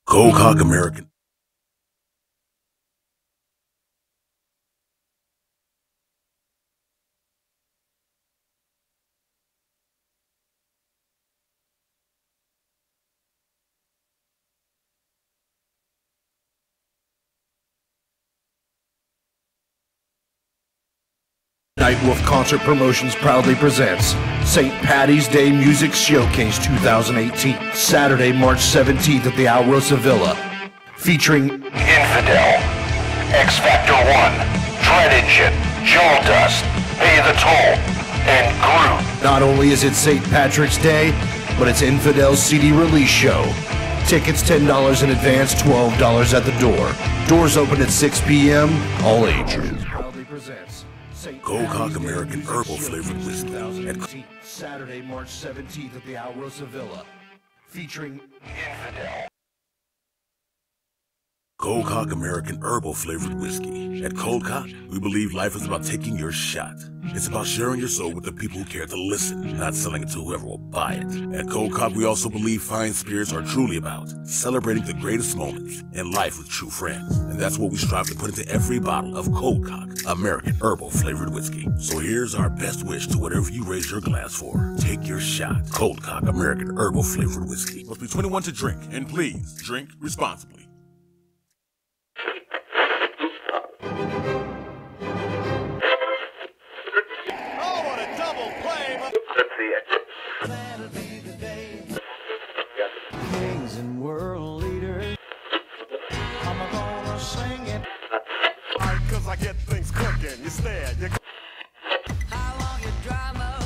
Cold cock American. Nightwolf Concert Promotions proudly presents St. Patty's Day Music Showcase 2018, Saturday, March 17th at the Outlaw Villa, featuring Infidel, X Factor 1, Dread Engine, Jaw Dust, Pay the Toll, and Groot. Not only is it St. Patrick's Day, but it's Infidel's CD release show. Tickets $10 in advance, $12 at the door. Doors open at 6 p.m., all ages. Proudly presents Cold cock American herbal flavored whiskey. Saturday, March 17th at the Outlaw Villa, featuring Infidel. Cold cock American herbal flavored whiskey. At Cold Cock, we believe life is about taking your shot. It's about sharing your soul with the people who care to listen, not selling it to whoever will buy it. At Cold Cock, we also believe fine spirits are truly about celebrating the greatest moments in life with true friends. And that's what we strive to put into every bottle of Cold Cock American herbal flavored whiskey. So here's our best wish to whatever you raise your glass for. Take your shot. Cold Cock American herbal flavored whiskey. Must be 21 to drink, and please drink responsibly. Kings and world leaders. I'm gonna sing it. Cause I get things cooking. You stare. How long you drama?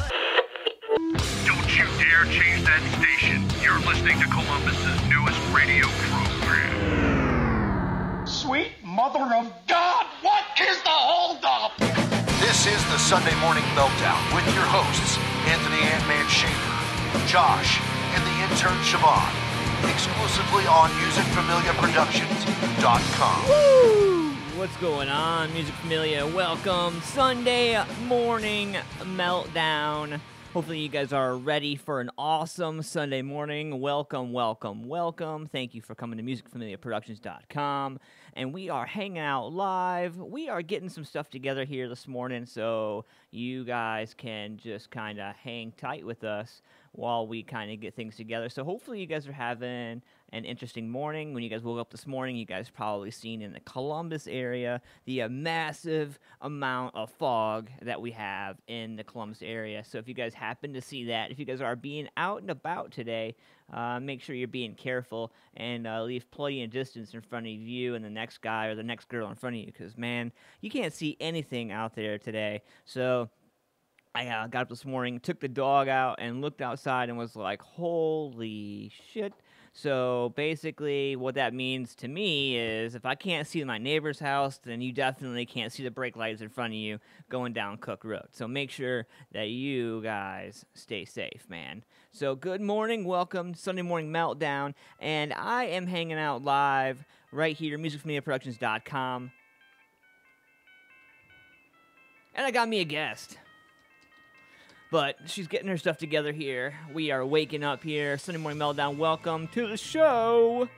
Don't you dare change that station. You're listening to Columbus's newest radio program. Sweet mother of God, what is the holdup? This is the Sunday Morning Meltdown with your hosts, Anthony Ant-Man Schaefer, Josh, and the intern Siobhan, exclusively on MusicFamiliaProductions.com. Woo! What's going on, Music Familia? Welcome, Sunday Morning Meltdown. Hopefully you guys are ready for an awesome Sunday morning. Welcome, welcome, welcome. Thank you for coming to MusicFamiliaProductions.com. And we are hanging out live. We are getting some stuff together here this morning, so you guys can just kind of hang tight with us while we kind of get things together. So hopefully you guys are having an interesting morning. When you guys woke up this morning, you guys probably seen in the Columbus area the massive amount of fog that we have in the Columbus area. So if you guys happen to see that, if you guys are being out and about today, make sure you're being careful and leave plenty of distance in front of you and the next guy or the next girl in front of you, because, man, you can't see anything out there today. So I got up this morning, took the dog out, and looked outside and was like, holy shit. So basically what that means to me is if I can't see my neighbor's house, then you definitely can't see the brake lights in front of you going down Cook Road. So make sure that you guys stay safe, man. So good morning, welcome to Sunday Morning Meltdown, and I am hanging out live right here, MusicFamiliaProductions.com. And I got me a guest. But she's getting her stuff together here. We are waking up here. Sunday Morning Meltdown, welcome to the show.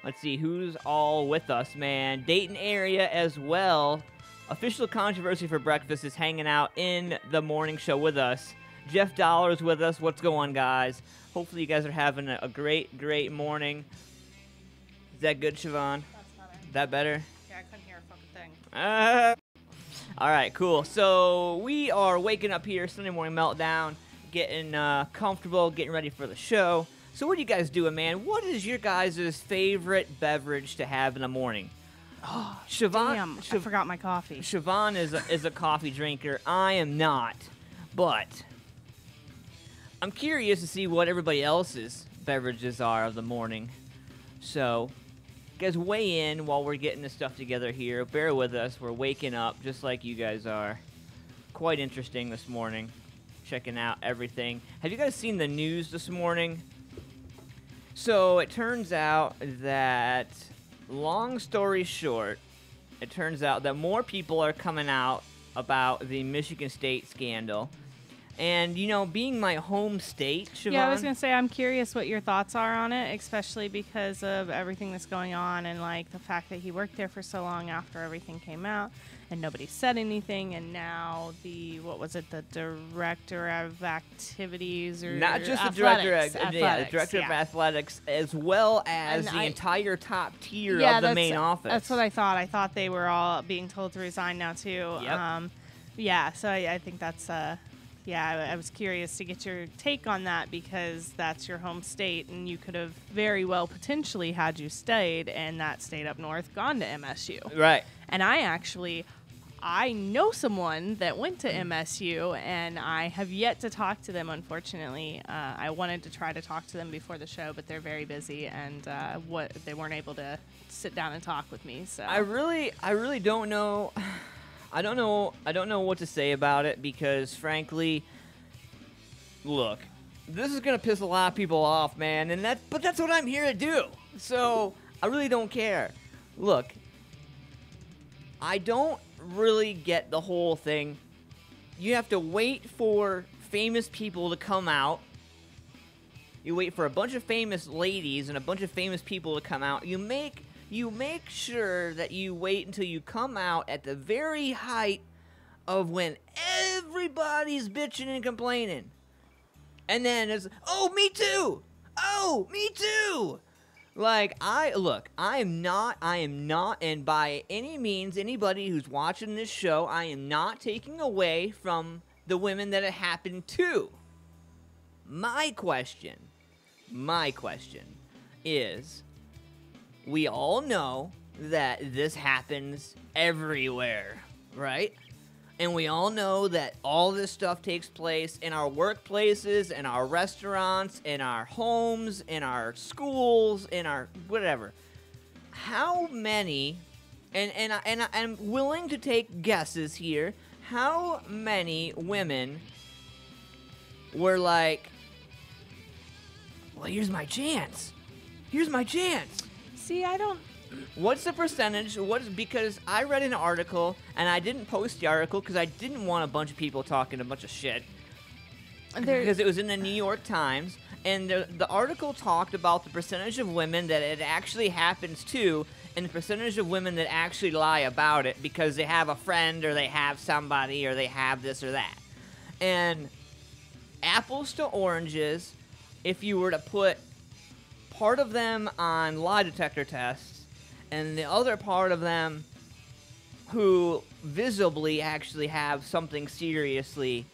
Let's see who's all with us, man. Dayton area as well. Official Controversy for Breakfast is hanging out in the morning show with us. Jeff Dollar's with us. What's going on, guys? Hopefully you guys are having a great, great morning. Is that good, Siobhan? That's better. That better? Yeah, I couldn't hear a fucking thing. All right, cool. So we are waking up here, Sunday Morning Meltdown, getting comfortable, getting ready for the show. So what are you guys doing, man? What is your guys' favorite beverage to have in the morning? Oh, Siobhan, damn, I forgot my coffee. Siobhan is a coffee drinker. I am not, but I'm curious to see what everybody else's beverages are of the morning. So you guys weigh in while we're getting this stuff together here. Bear with us. We're waking up just like you guys are. Quite interesting this morning. Checking out everything. Have you guys seen the news this morning? So it turns out that, long story short, it turns out that more people are coming out about the Michigan State scandal. And, you know, being my home state, Siobhan. Yeah, I was going to say, I'm curious what your thoughts are on it, especially because of everything that's going on and, like, the fact that he worked there for so long after everything came out and nobody said anything. And now the director of activities or not just the athletics, director of athletics, as well as And the entire top tier yeah, of the main office. That's what I thought. I thought they were all being told to resign now, too. Yep. Yeah, so I think that's... I was curious to get your take on that because that's your home state, and you could have very well potentially, had you stayed and that stayed up north, gone to MSU. Right. And I know someone that went to MSU, and I have yet to talk to them, unfortunately. I wanted to try to talk to them before the show, but they're very busy, and they weren't able to sit down and talk with me. So I really don't know. I don't know what to say about it because, frankly, look, this is gonna piss a lot of people off, man, but that's what I'm here to do. So I really don't care. Look, I don't really get the whole thing. You have to wait for famous people to come out. You wait for a bunch of famous ladies and a bunch of famous people to come out. You make sure that you wait until you come out at the very height of when everybody's bitching and complaining. And then it's, oh, me too! Oh, me too! Like, I am not, and by any means, anybody who's watching this show, I am not taking away from the women that it happened to. My question is, we all know that this happens everywhere, right? And we all know that all this stuff takes place in our workplaces, in our restaurants, in our homes, in our schools, in our whatever. How many, and I'm willing to take guesses here, how many women were like, well, here's my chance. Here's my chance. See, I don't... What's the percentage? Because I read an article, and I didn't post the article because I didn't want a bunch of people talking a bunch of shit. Because it was in the New York Times, and the article talked about the percentage of women that it actually happens to, and the percentage of women that actually lie about it because they have a friend, or they have somebody, or they have this or that. And apples to oranges, if you were to put part of them on lie detector tests, and the other part of them who visibly actually have something seriously,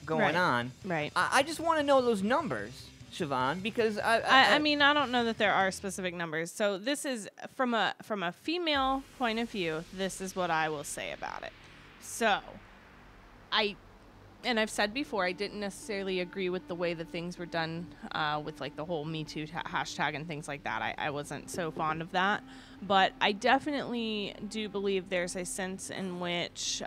going on. Right. I just want to know those numbers, Siobhan, because I mean, I don't know that there are specific numbers. So this is from a female point of view. This is what I will say about it. So, and I've said before, I didn't necessarily agree with the way that things were done with like the whole Me Too hashtag and things like that. I wasn't so fond of that. But I definitely do believe there's a sense in which,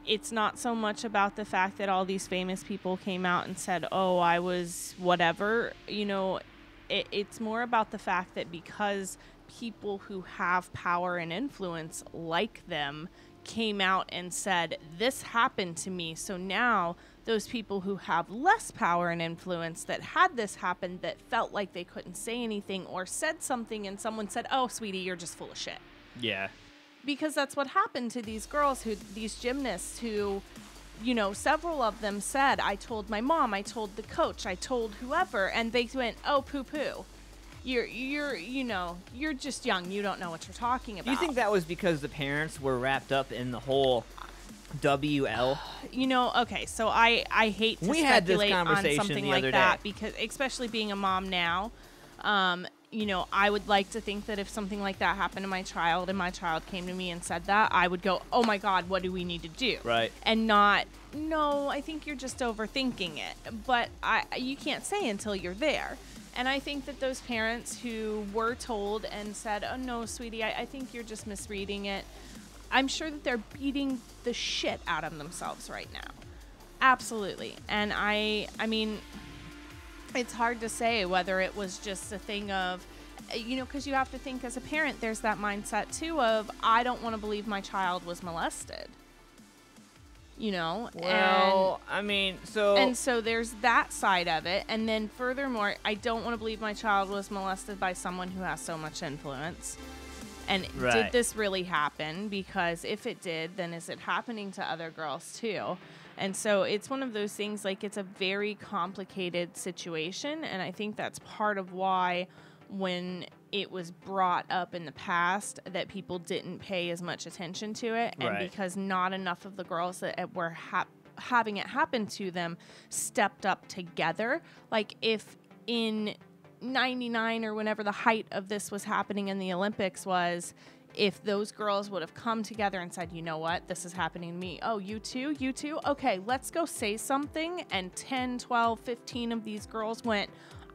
it's not so much about the fact that all these famous people came out and said, oh, I was whatever. It's more about the fact that because people who have power and influence like them came out and said, this happened to me. So now those people who have less power and influence that had this happen, that felt like they couldn't say anything or said something, and someone said, oh, sweetie, you're just full of shit. Yeah. Because that's what happened to these girls, these gymnasts who, several of them said, I told my mom, I told the coach, I told whoever, and they went, oh, poo-poo. You're just young. You don't know what you're talking about. Do you think that was because the parents were wrapped up in the whole WL? Okay, so I hate to speculate on something like that because, especially being a mom now, I would like to think that if something like that happened to my child and my child came to me and said that, I would go, oh my God, what do we need to do? Right. And not, no, I think you're just overthinking it. But you can't say until you're there. And I think that those parents who were told and said, oh, no, sweetie, I think you're just misreading it, I'm sure that they're beating the shit out of themselves right now. Absolutely. And I mean, it's hard to say whether it was just a thing of, because you have to think as a parent, there's that mindset, too, of I don't want to believe my child was molested. you know. Well, I mean, And so there's that side of it. And then furthermore, I don't want to believe my child was molested by someone who has so much influence. And did this really happen? Because if it did, then is it happening to other girls too? And so it's one of those things, like, it's a very complicated situation. And I think that's part of why when it was brought up in the past that people didn't pay as much attention to it. And because not enough of the girls that were having it happen to them stepped up together. Like, if in 99 or whenever the height of this was happening in the Olympics was, if those girls would have come together and said, you know what, this is happening to me. Oh, you too? Okay, let's go say something. And 10, 12, 15 of these girls went,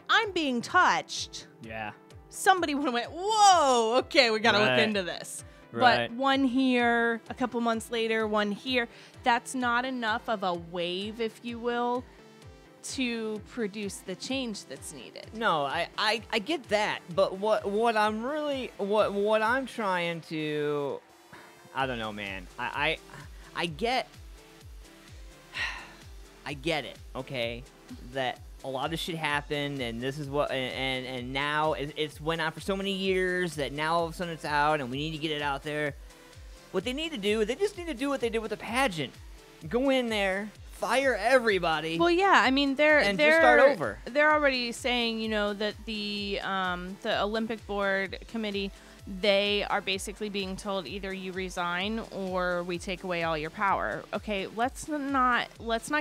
I'm being touched. Yeah. Somebody would have went, whoa, okay, we got to look into this. But one here, a couple months later, one here. That's not enough of a wave, if you will, to produce the change that's needed. No, I get that, but what I'm trying to, I don't know, man. I get it, okay, that a lot of shit happened, and this is what, and now it's went on for so many years that now all of a sudden it's out, and we need to get it out there. What they need to do, they just need to do what they did with the pageant. Go in there, fire everybody. Well, yeah, I mean, they're just start over. They're already saying, you know, that the Olympic Board committee, they are basically being told either you resign or we take away all your power. Okay, let's not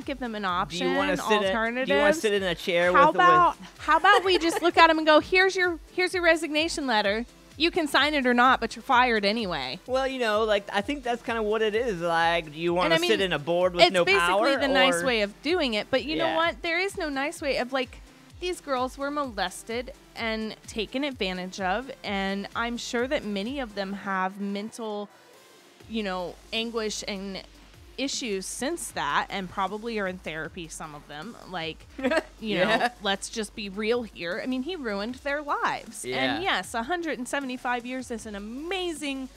give them an option. Do you want to sit in a chair? How about we just look at them and go, here's your resignation letter. You can sign it or not, but you're fired anyway. Well, you know, like, I think that's kind of what it is. Like, do you want to sit in a board with no power? It's basically the nice way of doing it. But you know what? There is no nice way of, like, these girls were molested and taken advantage of. And I'm sure that many of them have mental, you know, anguish and issues since that, and probably are in therapy, some of them. Like, you know, let's just be real here. I mean, he ruined their lives. And yes, 175 years is an amazing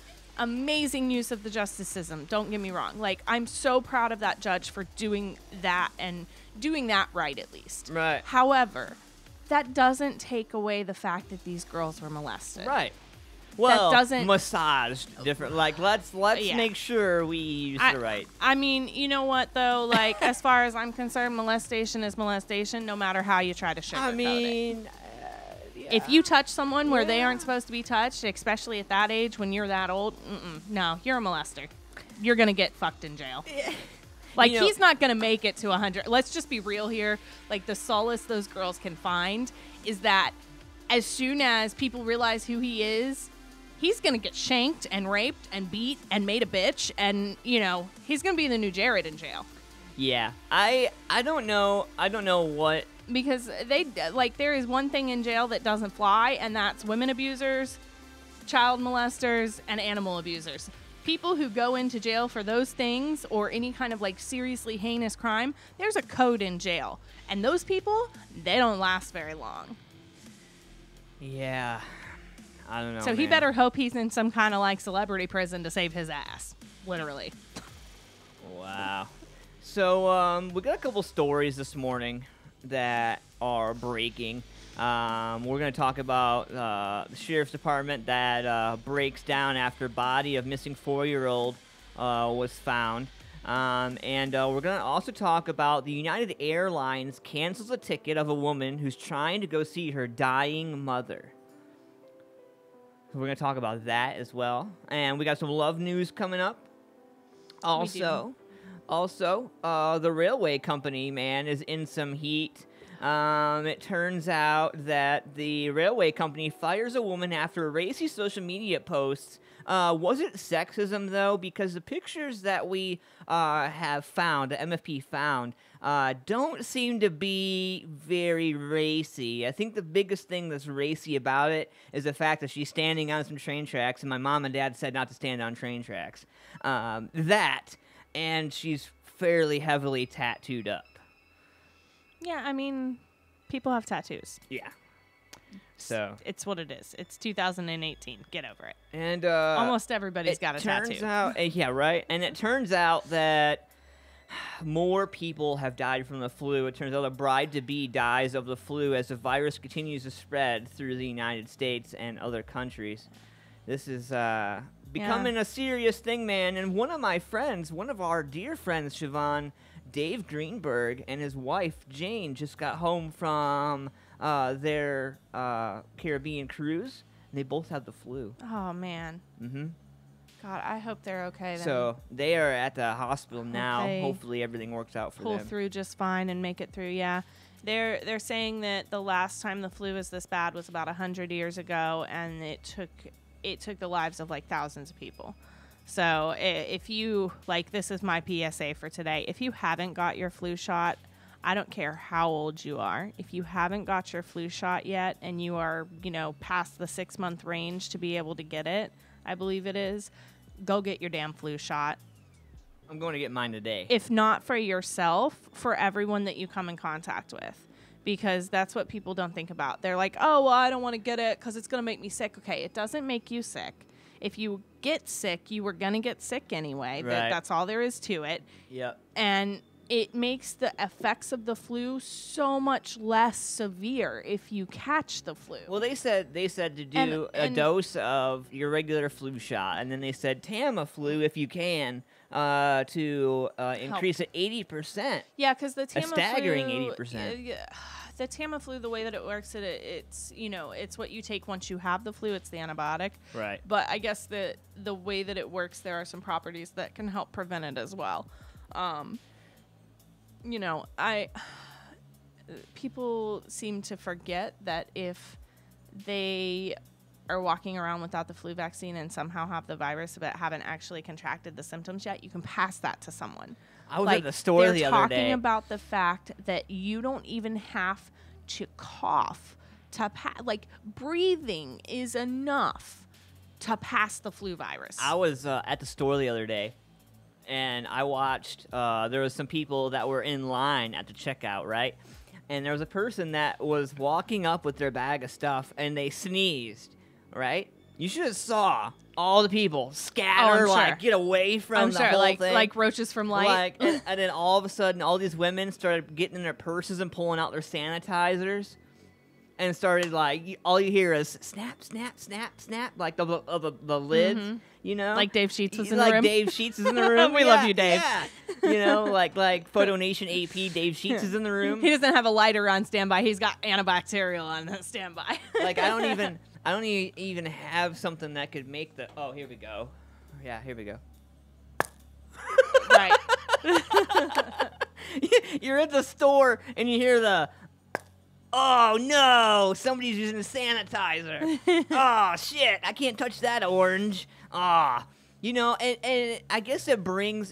use of the justice system. Don't get me wrong. Like, I'm so proud of that judge for doing that and doing that right, at least. Right. However, that doesn't take away the fact that these girls were molested. Right. Well, that doesn't massaged different. Like, let's make sure we use the right. I mean, you know what though? Like, as far as I'm concerned, molestation is molestation, no matter how you try to sugarcoat it. If you touch someone where they aren't supposed to be touched, especially at that age when you're that old, no, you're a molester. You're gonna get fucked in jail. Like, you know, he's not gonna make it to 100. Let's just be real here. Like, the solace those girls can find is that as soon as people realize who he is, he's going to get shanked and raped and beat and made a bitch. And, you know, he's going to be the new Jared in jail. Yeah. I don't know. I don't know what. Because there is one thing in jail that doesn't fly, and that's women abusers, child molesters, and animal abusers. People who go into jail for those things or any kind of, like, seriously heinous crime, there's a code in jail. And those people, they don't last very long. Yeah. I don't know. So he better hope he's in some kind of, like, celebrity prison to save his ass. Literally. Wow. So we got a couple stories this morning that are breaking. We're going to talk about the sheriff's department that breaks down after body of missing 4-year-old was found. And we're going to also talk about the United Airlines cancels a ticket of a woman who's trying to go see her dying mother. We're going to talk about that as well. And we got some love news coming up. Also, the railway company, man, is in some heat. It turns out that the railway company fires a woman after a racy social media post. Was it sexism, though? Because the pictures that we have found, the MFP found, don't seem to be very racy. I think the biggest thing that's racy about it is the fact that she's standing on some train tracks, and my mom and dad said not to stand on train tracks. And she's fairly heavily tattooed up. Yeah, I mean, people have tattoos. Yeah. So it's what it is. It's 2018. Get over it. And almost everybody's got a tattoo. Turns out, yeah, right. And it turns out that more people have died from the flu. It turns out a bride-to-be dies of the flu as the virus continues to spread through the United States and other countries. This is becoming a serious thing, man. And one of my friends, one of our dear friends, Siobhan, Dave Greenberg, and his wife, Jane, just got home from their Caribbean cruise, and they both had the flu. Oh, man. Mm-hmm. God, I hope they're okay then. So they are at the hospital now. Hopefully everything works out for them. Pull through just fine and make it through, yeah. They're saying that the last time the flu was this bad was about 100 years ago, and it took the lives of, like, thousands of people. So if you, like, this is my PSA for today. If you haven't got your flu shot, I don't care how old you are. If you haven't got your flu shot yet and you are, past the 6-month range to be able to get it, I believe it is, go get your damn flu shot. I'm going to get mine today. If not for yourself, for everyone that you come in contact with. Because that's what people don't think about. They're like, oh, well, I don't want to get it because it's going to make me sick. Okay, it doesn't make you sick. If you get sick, you were going to get sick anyway. Right. That's all there is to it. Yep. And it makes the effects of the flu so much less severe if you catch the flu. Well, they said to do a dose of your regular flu shot, and then they said Tamiflu if you can to increase it 80%. Yeah, because the Tamiflu, a staggering 80%. The Tamiflu, the way that it works, it's it's what you take once you have the flu. It's the antibiotic. Right. But I guess the way that it works, there are some properties that can help prevent it as well. People seem to forget that if they are walking around without the flu vaccine and somehow have the virus but haven't actually contracted the symptoms yet, you can pass that to someone. I was at the store the other day. They're talking about the fact that you don't even have to cough to breathing is enough to pass the flu virus. I was at the store the other day, and I watched, there was some people that were in line at the checkout, right? And there was a person that was walking up with their bag of stuff, and they sneezed, right? You should have saw all the people scatter, get away from the whole thing. Like roaches from light. And then all of a sudden, all these women started getting in their purses and pulling out their sanitizers, and started all you hear is snap, snap, snap, snap, like the lids, Like Dave Sheets was in the room. Like Dave Sheets is in the room. We love you, Dave. Yeah. like Photo Nation AP, Dave Sheets is in the room. He doesn't have a lighter on standby. He's got antibacterial on standby. Like I don't even have something that could make the. Oh, here we go. Yeah, here we go. Right. You're at the store and you hear the. Oh no! Somebody's using a sanitizer. Oh shit! I can't touch that orange. Ah, and I guess it brings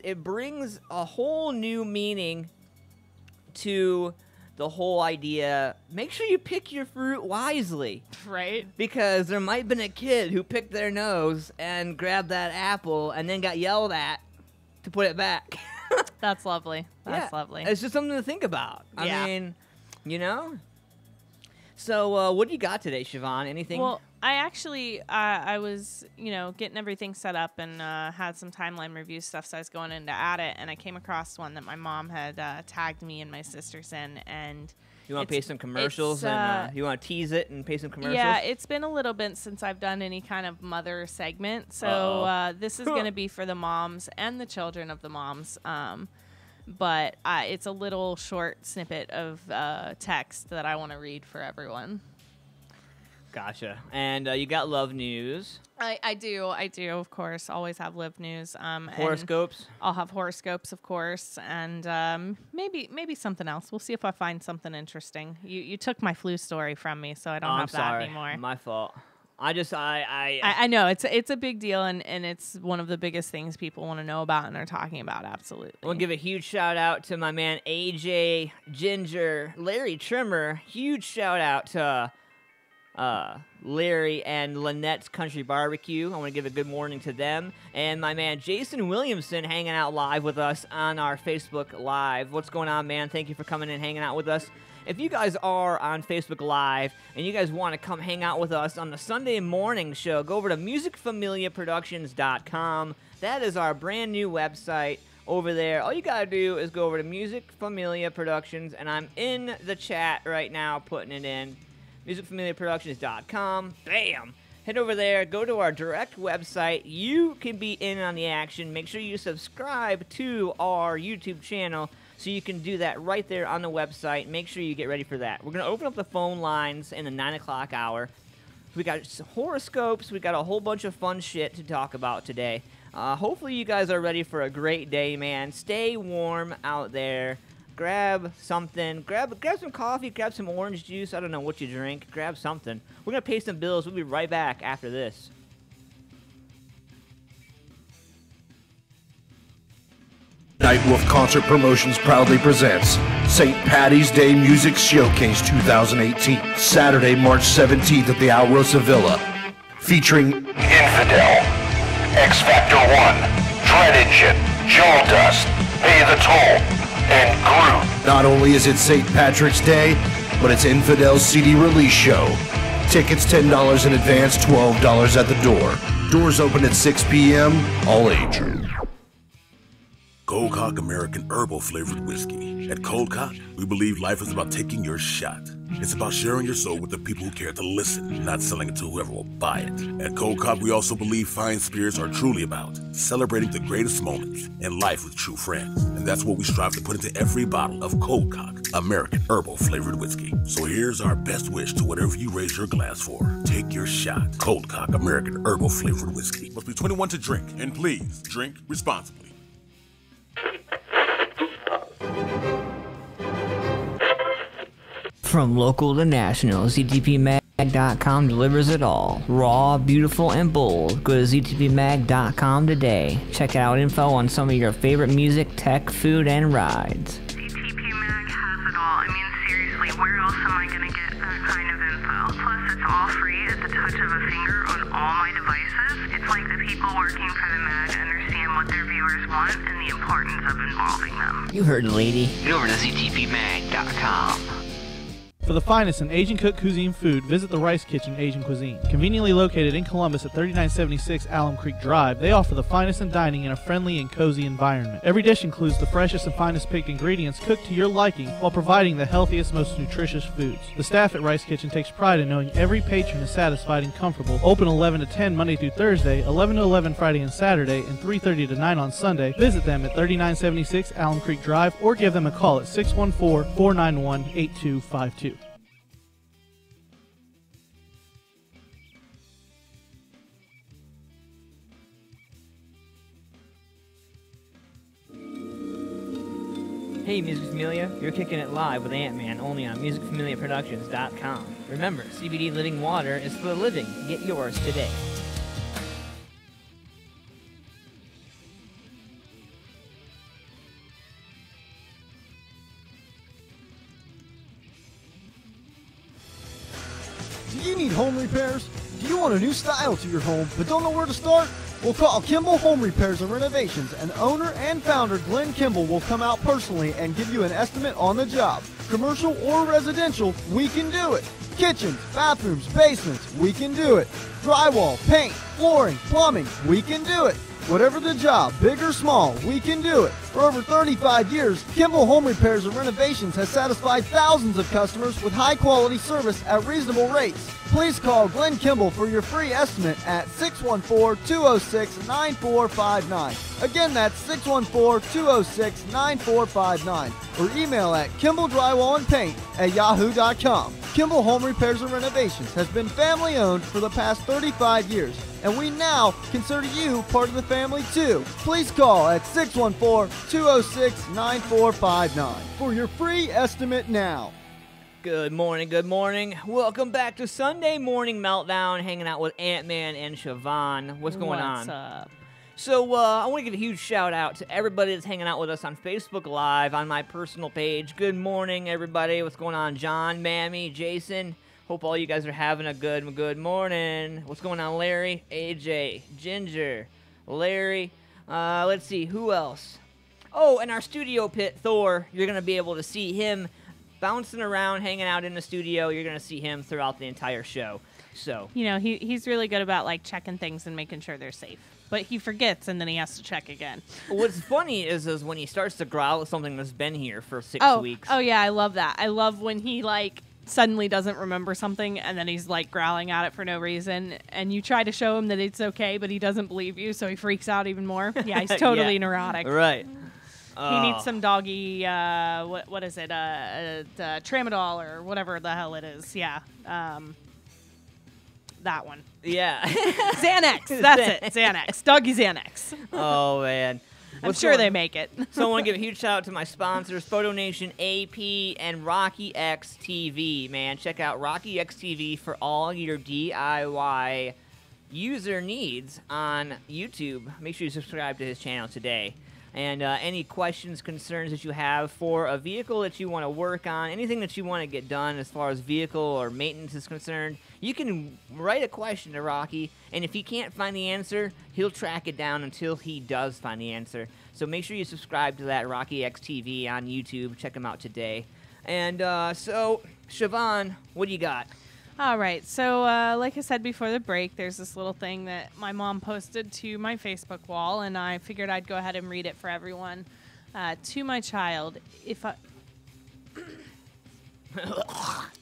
a whole new meaning to the whole idea. Make sure you pick your fruit wisely, right? Because there might have been a kid who picked their nose and grabbed that apple and then got yelled at to put it back. That's lovely. That's lovely. It's just something to think about. Yeah. I mean, So, what do you got today, Siobhan? Anything? Well, I actually, I was, getting everything set up and had some timeline review stuff, so I was going in to add it, and I came across one that my mom had tagged me and my sisters in, and... You want to pay some commercials, and you want to tease it and pay some commercials? Yeah, it's been a little bit since I've done any kind of mother segment, so this is going to be for the moms and the children of the moms. But it's a little short snippet of text that I want to read for everyone. Gotcha. And you got love news. I do, of course. Always have love news. Horoscopes? I'll have horoscopes, of course, and maybe something else. We'll see if I find something interesting. You took my flu story from me, so I don't have that anymore. My fault. I know it's a big deal, and it's one of the biggest things people want to know about and are talking about. Absolutely. I want to give a huge shout out to my man AJ, Ginger, Larry Trimmer. Huge shout out to Larry and Lynette's Country Barbecue. I want to give a good morning to them. And my man Jason Williamson hanging out live with us on our Facebook Live. What's going on, man? Thank you for coming and hanging out with us. If you guys are on Facebook Live and you guys want to come hang out with us on the Sunday morning show, go over to musicfamiliaproductions.com. That is our brand new website over there. All you gotta do is go over to Music Familia Productions, and I'm in the chat right now putting it in. MusicFamiliaProductions.com. Bam! Head over there, go to our direct website. You can be in on the action. Make sure you subscribe to our YouTube channel so you can do that right there on the website. Make sure you get ready for that. We're going to open up the phone lines in the 9 o'clock hour. We got some horoscopes. We got a whole bunch of fun shit to talk about today. Hopefully you guys are ready for a great day, man. Stay warm out there. Grab something. Grab some coffee. Grab some orange juice. I don't know what you drink. Grab something. We're going to pay some bills. We'll be right back after this. Nightwolf Concert Promotions proudly presents St. Patty's Day Music Showcase 2018, Saturday, March 17th at the Outlaw Villa, featuring Infidel, X Factor 1, Dread Engine, Jaw Dust, Pay the Toll, and Groot. Not only is it St. Patrick's Day, but it's Infidel's CD release show. Tickets $10 in advance, $12 at the door. Doors open at 6 p.m., all age. Cold Cock American Herbal Flavored Whiskey. At Cold Cock, we believe life is about taking your shot. It's about sharing your soul with the people who care to listen, not selling it to whoever will buy it. At Cold Cock, we also believe fine spirits are truly about celebrating the greatest moments in life with true friends. And that's what we strive to put into every bottle of Cold Cock American Herbal Flavored Whiskey. So here's our best wish to whatever you raise your glass for. Take your shot. Cold Cock American Herbal Flavored Whiskey. Must be 21 to drink, and please drink responsibly. From local to national, ZTPMag.com delivers it all. Raw, beautiful, and bold. Go to ZTPMag.com today. Check out info on some of your favorite music, tech, food, and rides. ZTP Mag has it all. I mean, seriously, where else am I going to get that kind of info? Plus, it's all free at the touch of a finger on all my devices. It's like the people working for the mag understand what their viewers want and the importance of involving them. You heard, lady. Get over to ZTPMag.com. For the finest in Asian cooked cuisine food, visit the Rice Kitchen Asian Cuisine. Conveniently located in Columbus at 3976 Alum Creek Drive, they offer the finest in dining in a friendly and cozy environment. Every dish includes the freshest and finest picked ingredients cooked to your liking while providing the healthiest, most nutritious foods. The staff at Rice Kitchen takes pride in knowing every patron is satisfied and comfortable. Open 11 to 10 Monday through Thursday, 11 to 11 Friday and Saturday, and 3:30 to 9 on Sunday. Visit them at 3976 Alum Creek Drive or give them a call at 614-491-8252. Hey, Music Familia, you're kicking it live with Ant-Man only on MusicFamiliaProductions.com. Remember, CBD Living Water is for the living. Get yours today. Do you need home repairs? Do you want a new style to your home but don't know where to start? Well, call Kimball Home Repairs and Renovations, and owner and founder Glenn Kimball will come out personally and give you an estimate on the job. Commercial or residential, we can do it. Kitchens, bathrooms, basements, we can do it. Drywall, paint, flooring, plumbing, we can do it. Whatever the job, big or small, we can do it. For over 35 years, Kimball Home Repairs and Renovations has satisfied thousands of customers with high-quality service at reasonable rates. Please call Glenn Kimball for your free estimate at 614-206-9459. Again, that's 614-206-9459. Or email at kimbaldrywalandpaint@yahoo.com. Kimball Home Repairs and Renovations has been family-owned for the past 35 years, and we now consider you part of the family too. Please call at 614-206-9459 for your free estimate now. Good morning, good morning. Welcome back to Sunday Morning Meltdown, hanging out with Ant-Man and Siobhan. What's going on? What's up? So, I want to give a huge shout out to everybody that's hanging out with us on Facebook Live, on my personal page. Good morning, everybody. What's going on? John, Mammy, Jason. Hope all you guys are having a good morning. What's going on, Larry, AJ, Ginger, Larry. Let's see, who else? Oh, and our studio pit, Thor. You're going to be able to see him bouncing around, hanging out in the studio. You're going to see him throughout the entire show. So, you know, he's really good about like checking things and making sure they're safe. but he forgets, and then he has to check again. What's funny is when he starts to growl at something that's been here for 6 weeks. Oh, yeah, I love that. I love when he, like, suddenly doesn't remember something, and then he's, like, growling at it for no reason, and you try to show him that it's okay, but he doesn't believe you, so he freaks out even more. Yeah, he's totally neurotic. Right. He needs some doggy, what is it, tramadol or whatever the hell it is. Yeah. That one. Yeah. Xanax. That's it. Xanax. Doggy Xanax. Oh, man. I'm sure they make it. So I want to give a huge shout out to my sponsors, Photo Nation, AP, and Rocky X TV, man. Check out Rocky X TV for all your DIY user needs on YouTube. Make sure you subscribe to his channel today. And any questions, concerns that you have for a vehicle that you want to work on, anything that you want to get done as far as vehicle or maintenance is concerned, you can write a question to Rocky, and if he can't find the answer, he'll track it down until he does find the answer. So make sure you subscribe to that Rocky X TV on YouTube. Check him out today. And so, Siobhan, what do you got? All right. So, like I said before the break, there's this little thing that my mom posted to my Facebook wall, and I figured I'd go ahead and read it for everyone. To my child, if I...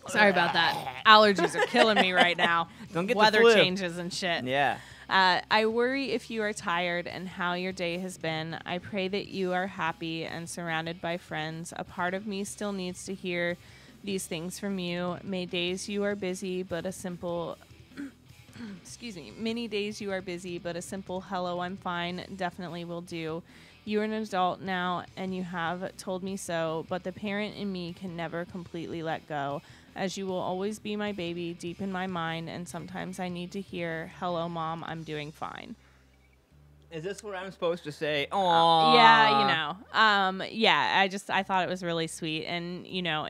Sorry about that. Allergies are killing me right now. Don't get Weather the flu. changes and shit. Yeah. I worry if you are tired and how your day has been. I pray that you are happy and surrounded by friends. A part of me still needs to hear these things from you. May days you are busy, but a simple excuse me, many days you are busy, but a simple hello, I'm fine definitely will do. You're an adult now and you have told me so, but the parent in me can never completely let go, as you will always be my baby deep in my mind, and sometimes I need to hear, hello mom, I'm doing fine. Is this what I'm supposed to say? Aww. Yeah, you know. Yeah, I thought it was really sweet, and you know,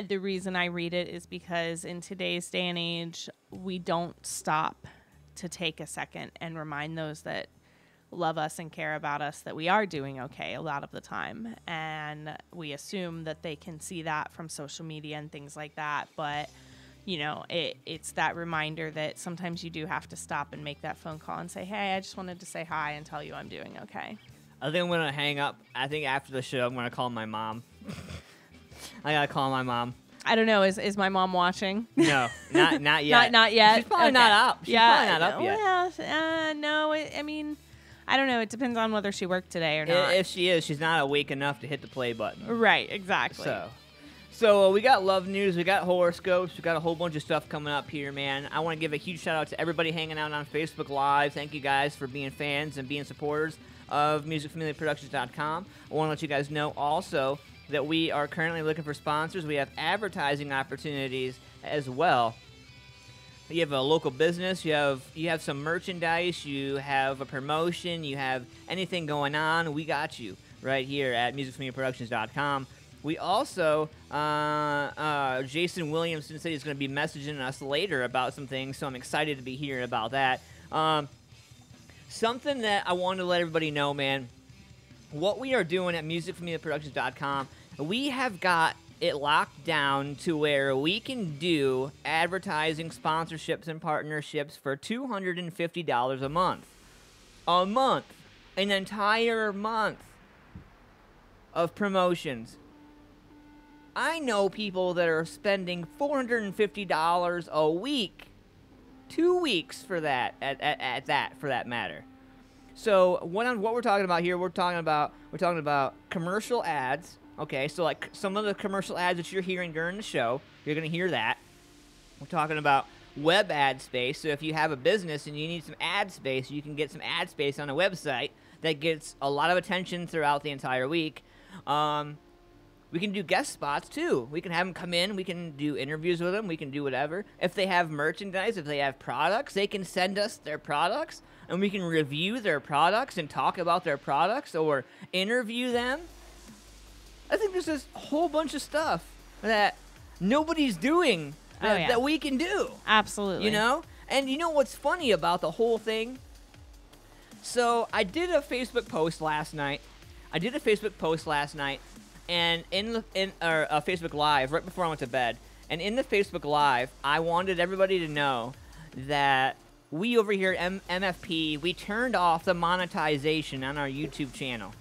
the reason I read it is because in today's day and age, we don't stop to take a second and remind those that love us and care about us that we are doing okay a lot of the time. And we assume that they can see that from social media and things like that. But, you know, it's that reminder that sometimes you do have to stop and make that phone call and say, hey, I just wanted to say hi and tell you I'm doing okay. I think I'm going to hang up. I think after the show, I'm going to call my mom. I gotta call my mom. I don't know. Is my mom watching? No, not yet. not yet. She's probably not up. She's probably not up yet. Well, no. I mean, I don't know. It depends on whether she worked today or not. If she is, she's not awake enough to hit the play button. Right. Exactly. So we got love news. We got horoscopes. We got a whole bunch of stuff coming up here, man. I want to give a huge shout out to everybody hanging out on Facebook Live. Thank you guys for being fans and being supporters of MusicFamiliaProductions.com. I want to let you guys know also that we are currently looking for sponsors. We have advertising opportunities as well. You have a local business, you have some merchandise, you have a promotion, you have anything going on, we got you right here at MusicFamiliaProductions.com. We also, Jason Williamson said he's going to be messaging us later about some things, so I'm excited to be hearing about that. Something that I wanted to let everybody know, man, what we are doing at MusicFamiliaProductions.com, we have got it locked down to where we can do advertising, sponsorships, and partnerships for $250 a month. A month. An entire month of promotions. I know people that are spending $450 a week, 2 weeks for that, for that matter. So what we're talking about here, we're talking about commercial ads. Okay, so like some of the commercial ads that you're hearing during the show, you're gonna hear that. We're talking about web ad space. So if you have a business and you need some ad space, you can get some ad space on a website that gets a lot of attention throughout the entire week. We can do guest spots too. We can have them come in. We can do interviews with them. We can do whatever. If they have merchandise, if they have products, they can send us their products, and we can review their products and talk about their products or interview them. I think there's this whole bunch of stuff that nobody's doing that we can do. Absolutely. You know? And you know what's funny about the whole thing? So I did a Facebook post last night. And in a Facebook Live, right before I went to bed, and in the Facebook Live, I wanted everybody to know that we over here at MFP, we turned off the monetization on our YouTube channel.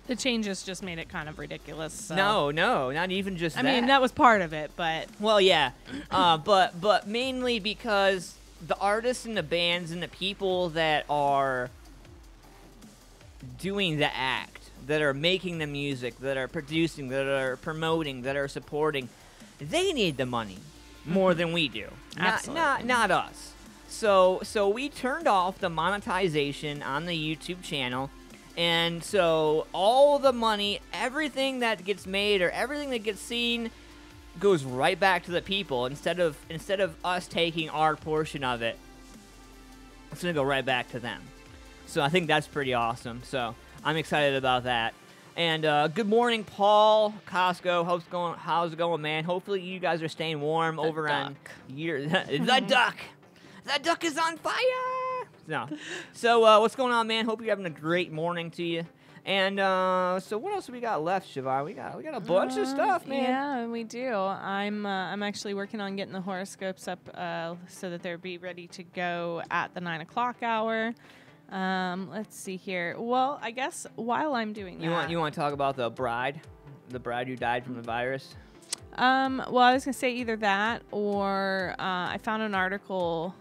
The changes just made it kind of ridiculous. So. No, not even just that. I mean, that was part of it, but... Well, yeah. But mainly because the artists and the bands and the people that are doing the act, that are making the music, that are producing, that are promoting, that are supporting, they need the money more than we do. Absolutely. Not us. So we turned off the monetization on the YouTube channel. And so all the money, everything that gets made or everything that gets seen goes right back to the people instead of us taking our portion of it. It's going to go right back to them. So I think that's pretty awesome. So I'm excited about that. And good morning, Paul Costco. How's it going, man? Hopefully you guys are staying warm over on the duck. That duck is on fire. No. So, what's going on, man? Hope you're having a great morning to you. And, so what else we got left, Siobhan? We got a bunch of stuff, man. Yeah, we do. I'm actually working on getting the horoscopes up, so that they'll be ready to go at the 9 o'clock hour. Let's see here. Well, I guess while I'm doing that. You want to talk about the bride who died from the virus? Well, I was going to say either that or, I found an article,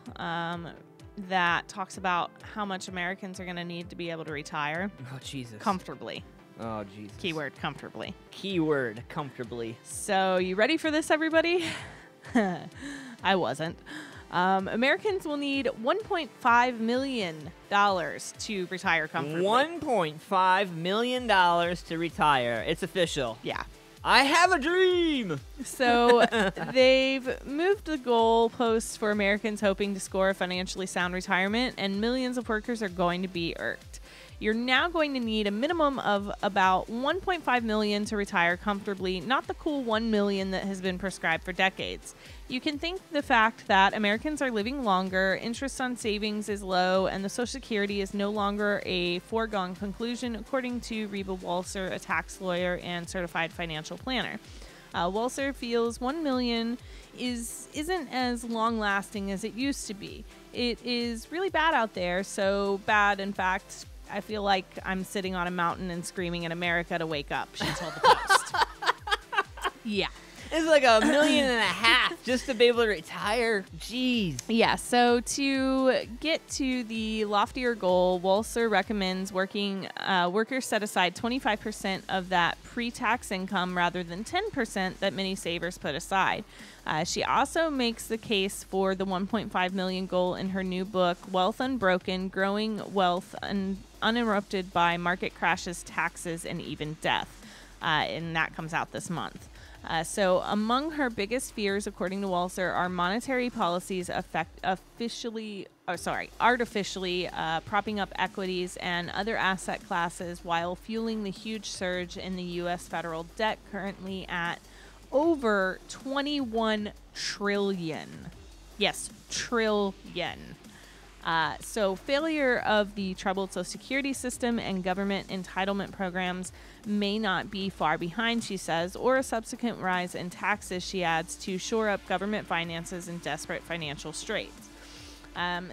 that talks about how much Americans are going to need to be able to retire. Oh, Jesus. Comfortably. Oh, Jesus. Keyword, comfortably. Keyword, comfortably. So, you ready for this, everybody? I wasn't. Americans will need $1.5 million to retire comfortably. $1.5 million to retire. It's official. Yeah. I have a dream! So they've moved the goalposts for Americans hoping to score a financially sound retirement, and millions of workers are going to be irked. You're now going to need a minimum of about $1.5 million to retire comfortably, not the cool $1 million that has been prescribed for decades. You can thank the fact that Americans are living longer, interest on savings is low, and the Social Security is no longer a foregone conclusion, according to Reba Walser, a tax lawyer and certified financial planner. Walser feels $1 million isn't as long-lasting as it used to be. It is really bad out there, so bad, in fact, I feel like I'm sitting on a mountain and screaming at America to wake up, she told the Post. Yeah. It's like $1.5 million just to be able to retire. Jeez. Yeah, so to get to the loftier goal, Walser recommends workers set aside 25% of that pre-tax income rather than 10% that many savers put aside. She also makes the case for the $1.5 million goal in her new book, Wealth Unbroken, Growing Wealth Uninterrupted by Market Crashes, Taxes, and Even Death. And that comes out this month. So among her biggest fears, according to Walser, are monetary policies artificially propping up equities and other asset classes while fueling the huge surge in the U.S. federal debt, currently at over $21 trillion. Yes, trillion. So failure of the troubled Social Security system and government entitlement programs may not be far behind, she says, or a subsequent rise in taxes, she adds, to shore up government finances in desperate financial straits.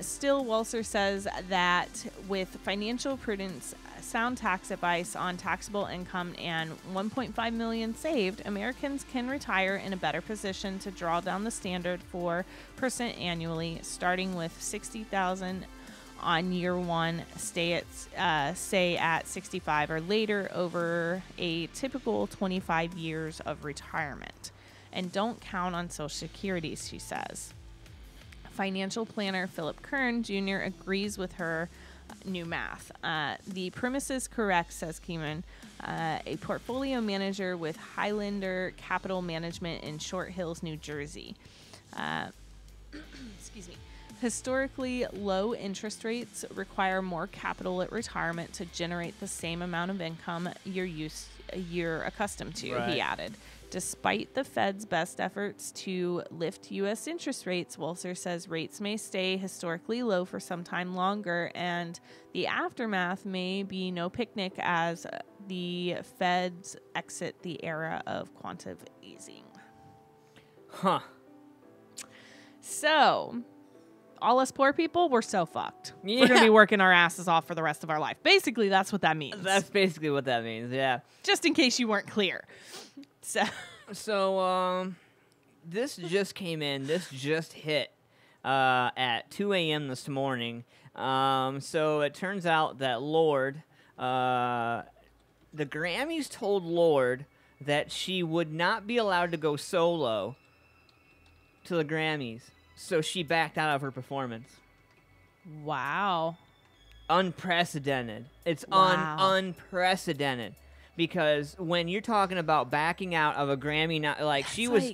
Still, Walser says that with financial prudence, sound tax advice on taxable income, and $1.5 million saved, Americans can retire in a better position to draw down the standard 4% annually, starting with $60,000 on year one, say at 65 or later over a typical 25 years of retirement. And don't count on Social Security, she says. Financial planner Philip Kern Jr. agrees with her new math. The premise is correct, says Keeman, a portfolio manager with Highlander Capital Management in Short Hills, New Jersey. Excuse me. Historically, low interest rates require more capital at retirement to generate the same amount of income you're accustomed to, right. He added. Despite the Fed's best efforts to lift U.S. interest rates, Walser says rates may stay historically low for some time longer, and the aftermath may be no picnic as the Feds exit the era of quantitative easing. Huh. So, all us poor people, we're so fucked. Yeah. We're going to be working our asses off for the rest of our life. Basically, that's what that means. That's basically what that means, yeah. Just in case you weren't clear. So, this just came in. This just hit at 2 a.m. this morning. So it turns out that Lorde, the Grammys told Lorde that she would not be allowed to go solo to the Grammys. So she backed out of her performance. Wow. Unprecedented. It's unprecedented. Because when you're talking about backing out of a Grammy, she was,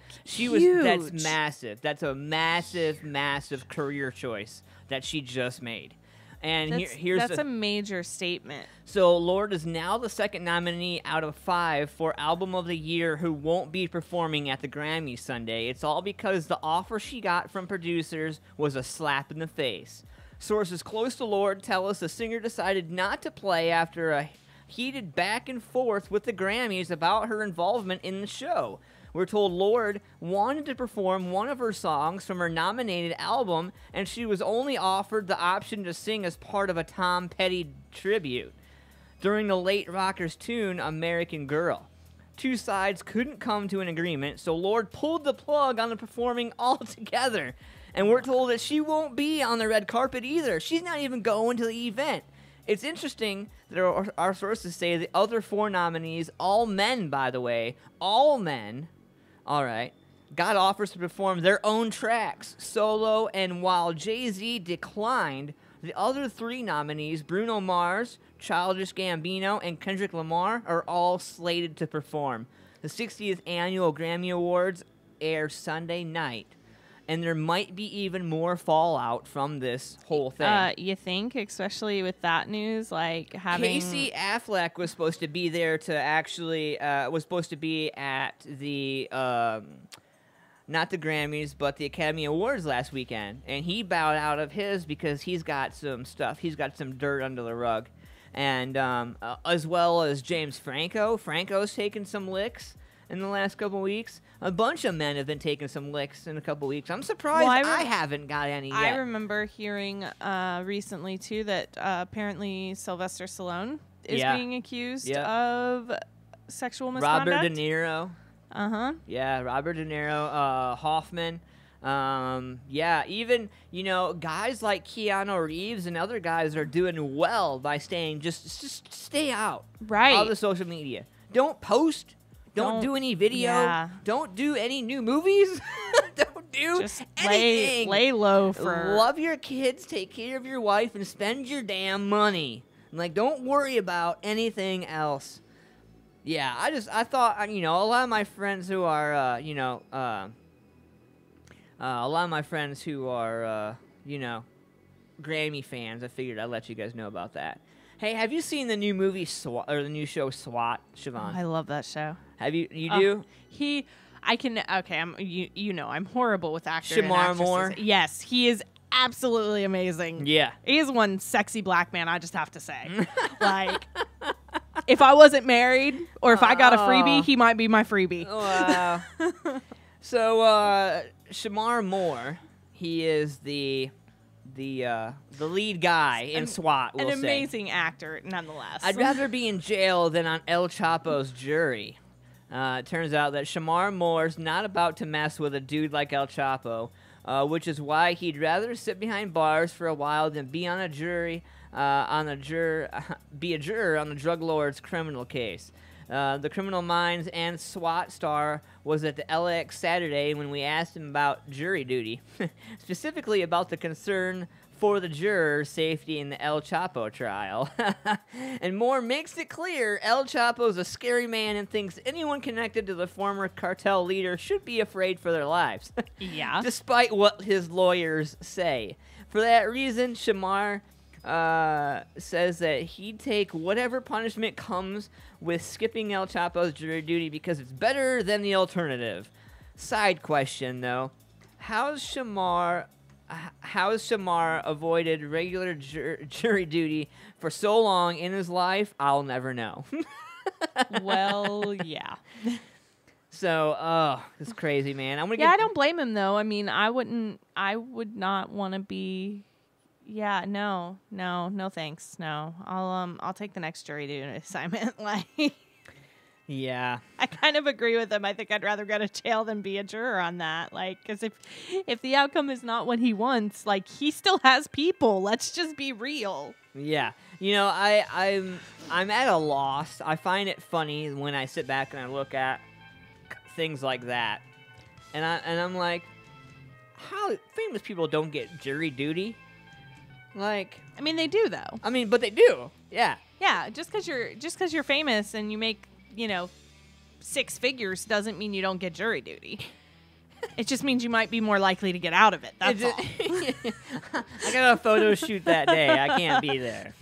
that's massive. That's a massive career choice that she just made. And that's a major statement. So Lorde is now the second nominee out of 5 for Album of the Year who won't be performing at the Grammys Sunday. It's all because the offer she got from producers was a slap in the face. Sources close to Lorde tell us the singer decided not to play after a heated back and forth with the Grammys about her involvement in the show. We're told Lorde wanted to perform one of her songs from her nominated album, and she was only offered the option to sing as part of a Tom Petty tribute during the late rockers tune American Girl. Two sides couldn't come to an agreement, so Lorde pulled the plug on the performing altogether. And we're told that she won't be on the red carpet either. She's not even going to the event. It's interesting that our sources say the other 4 nominees, all men, by the way, all men, all right, got offers to perform their own tracks solo, and while Jay-Z declined, the other 3 nominees, Bruno Mars, Childish Gambino, and Kendrick Lamar, are all slated to perform. The 60th Annual Grammy Awards air Sunday night. And there might be even more fallout from this whole thing. You think, especially with that news, like having Casey Affleck was supposed to be there to actually was supposed to be at the not the Grammys but the Academy Awards last weekend, and he bowed out of his because he's got some stuff. He's got some dirt under the rug, and as well as James Franco. Franco's taken some licks in the last couple weeks. A bunch of men have been taking some licks in a couple weeks. I'm surprised I haven't got any yet. I remember hearing recently, too, that apparently Sylvester Stallone is being accused of sexual misconduct. Robert De Niro. Uh-huh. Yeah, Robert De Niro, Hoffman. Even, guys like Keanu Reeves and other guys are doing well by staying, just stay out of the social media. Don't post. Don't do any video. Yeah. Don't do any new movies. Don't do just anything. Lay low for... Love your kids, take care of your wife, and spend your damn money. Don't worry about anything else. Yeah, I thought, a lot of my friends who are, a lot of my friends who are, Grammy fans, I figured I'd let you guys know about that. Hey, have you seen the new movie SWAT, or the new show SWAT, Siobhan? I love that show. Have you? You do? I'm horrible with actors. Shamar Moore? Yes, he is absolutely amazing. Yeah. He is one sexy black man, I just have to say. If I wasn't married, or if I got a freebie, he might be my freebie. Wow. So, Shamar Moore, he is the lead guy in SWAT, we'll say. An amazing actor, nonetheless. I'd rather be in jail than on El Chapo's jury. It turns out that Shamar Moore's not about to mess with a dude like El Chapo, which is why he'd rather sit behind bars for a while than be on a jury, be a juror on the drug lord's criminal case. The Criminal Minds and SWAT star was at the LAX Saturday when we asked him about jury duty, specifically about the concern for the juror's safety in the El Chapo trial. And Moore makes it clear El Chapo's a scary man and thinks anyone connected to the former cartel leader should be afraid for their lives. Yeah. Despite what his lawyers say. For that reason, Shamar says that he'd take whatever punishment comes with skipping El Chapo's jury duty because it's better than the alternative. Side question, though. How's Shamar avoided regular jury duty for so long in his life? I'll never know. Well, yeah. So, it's crazy, man. I don't blame him though. I mean, I would not want to be. Yeah, no, thanks. No, I'll take the next jury duty assignment. Like, yeah, I kind of agree with him. I think I'd rather go to jail than be a juror on that. Like, because if the outcome is not what he wants, like, he still has people. Let's just be real. Yeah, I'm at a loss. I find it funny when I sit back and I look at things like that, and I'm like, how famous people don't get jury duty? Like, I mean, they do though. I mean, but they do. Yeah. Yeah. Just because you're famous and you make 6 figures doesn't mean you don't get jury duty. It just means you might be more likely to get out of it. That's all. I got a photo shoot that day. I can't be there.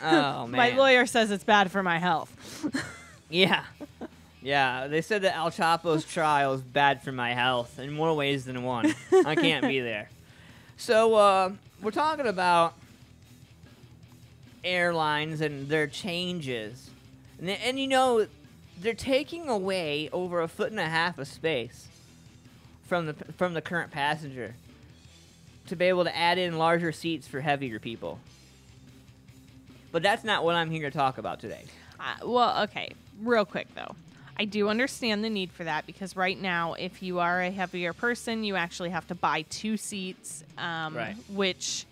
Oh man. My lawyer says it's bad for my health. Yeah. Yeah, they said that Al Chapo's trial is bad for my health in more ways than one. I can't be there. So, we're talking about airlines and their changes. And they're taking away over 1.5 feet of space from the current passenger to be able to add in larger seats for heavier people. But that's not what I'm here to talk about today. Well, okay, real quick though. I do understand the need for that because right now, if you are a heavier person, you actually have to buy 2 seats, right. Which,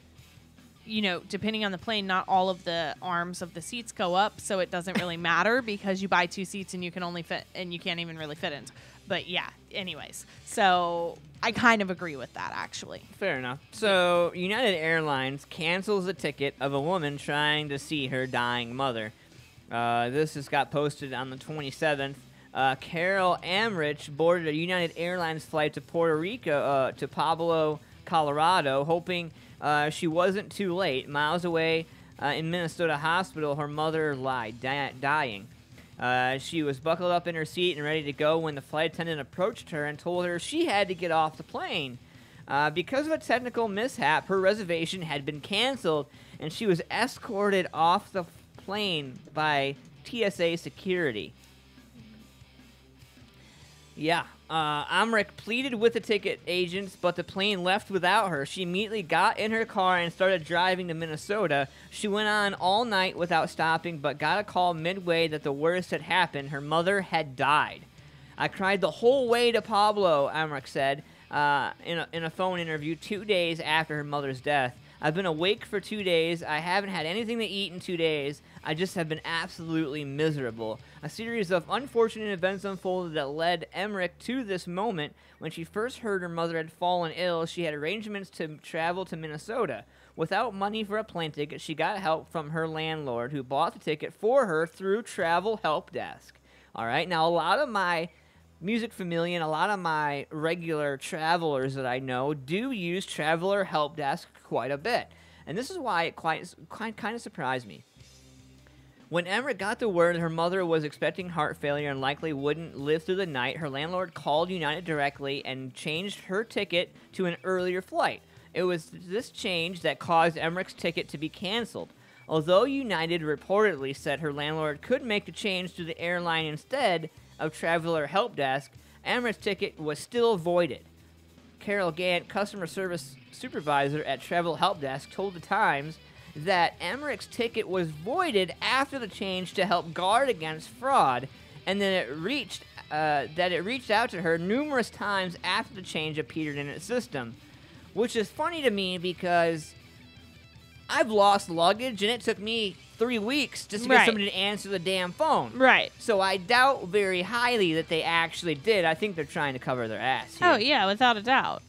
depending on the plane, not all of the arms of the seats go up, so it doesn't really matter because you buy 2 seats and you can only fit, and you can't even really fit in. But yeah, anyways, so I kind of agree with that, actually. Fair enough. So United Airlines cancels a ticket of a woman trying to see her dying mother. This just got posted on the 27th. Carol Amrich boarded a United Airlines flight to Puerto Rico, to Pablo, Colorado, hoping she wasn't too late. Miles away in Minnesota hospital, her mother lied, dying. She was buckled up in her seat and ready to go when the flight attendant approached her and told her she had to get off the plane. Because of a technical mishap, her reservation had been canceled, and she was escorted off the plane by TSA security. Yeah, Amrich pleaded with the ticket agents, but the plane left without her. She immediately got in her car and started driving to Minnesota. She went on all night without stopping, but got a call midway that the worst had happened. Her mother had died. I cried the whole way to Pablo, Amrich said in a phone interview 2 days after her mother's death. I've been awake for 2 days. I haven't had anything to eat in 2 days. I just have been absolutely miserable. A series of unfortunate events unfolded that led Emmerich to this moment. When she first heard her mother had fallen ill, she had arrangements to travel to Minnesota. Without money for a plane ticket, she got help from her landlord, who bought the ticket for her through Travel Help Desk. All right, now a lot of my Music Familia and a lot of my regular travelers that I know do use Traveler Help Desk quite a bit. And this is why it kind of surprised me. When Emmerich got the word her mother was expecting heart failure and likely wouldn't live through the night, her landlord called United directly and changed her ticket to an earlier flight. It was this change that caused Emmerich's ticket to be canceled. Although United reportedly said her landlord could make the change to the airline instead of Traveler Help Desk, Emmerich's ticket was still voided. Carol Gant, customer service supervisor at Travel Help Desk, told the Times that Emmerich's ticket was voided after the change to help guard against fraud, and that it reached out to her numerous times after the change appeared in its system, which is funny to me because I've lost luggage and it took me 3 weeks just to get somebody to answer the damn phone. Right. So I doubt very highly that they actually did. I think they're trying to cover their ass here. Oh, yeah, without a doubt.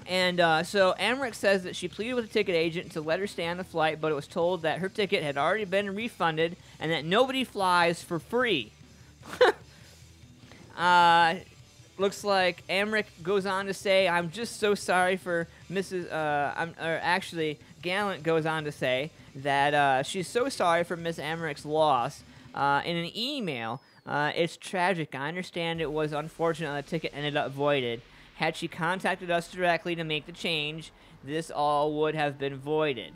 And so Emmerich says that she pleaded with the ticket agent to let her stay on the flight, but it was told that her ticket had already been refunded and that nobody flies for free. Looks like Emmerich goes on to say, I'm just so sorry for Mrs. Gallant goes on to say that she's so sorry for Miss Emmerich's loss. In an email, it's tragic. I understand it was unfortunate the ticket ended up voided. Had she contacted us directly to make the change, this all would have been voided.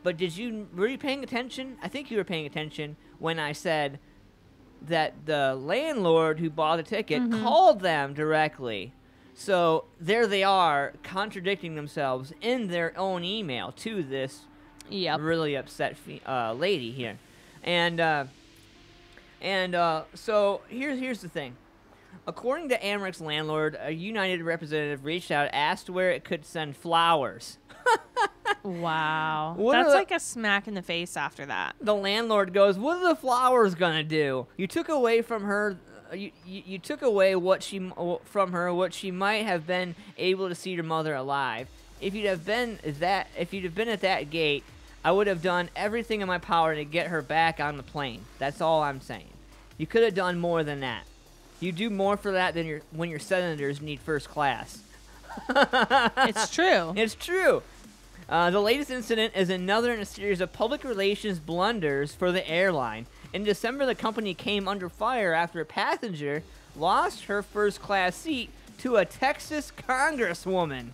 But were you paying attention? I think you were paying attention when I said that the landlord who bought the ticket called them directly. So there they are, contradicting themselves in their own email to this really upset lady here. And so here's the thing. According to Americ's landlord, a United representative reached out, asked where it could send flowers. Wow. That's like a smack in the face after that. The landlord goes, what are the flowers gonna do? You took away from her, you took away from her what she might have been able to see your mother alive. If you'd have been at that gate, I would have done everything in my power to get her back on the plane. That's all I'm saying. You could have done more than that. You do more for that than when your senators need first class. It's true. It's true. The latest incident is another in a series of public relations blunders for the airline. In December, the company came under fire after a passenger lost her first class seat to a Texas congresswoman.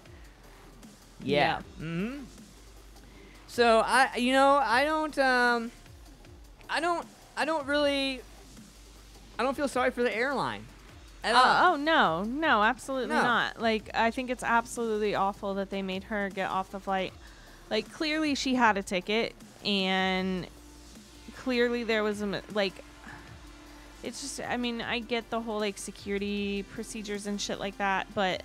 Yeah. Mm-hmm. So I don't feel sorry for the airline. Oh no, absolutely not. Like, I think it's absolutely awful that they made her get off the flight. Like, clearly she had a ticket, and clearly there was it's just, I mean, I get the whole like security procedures and shit like that, but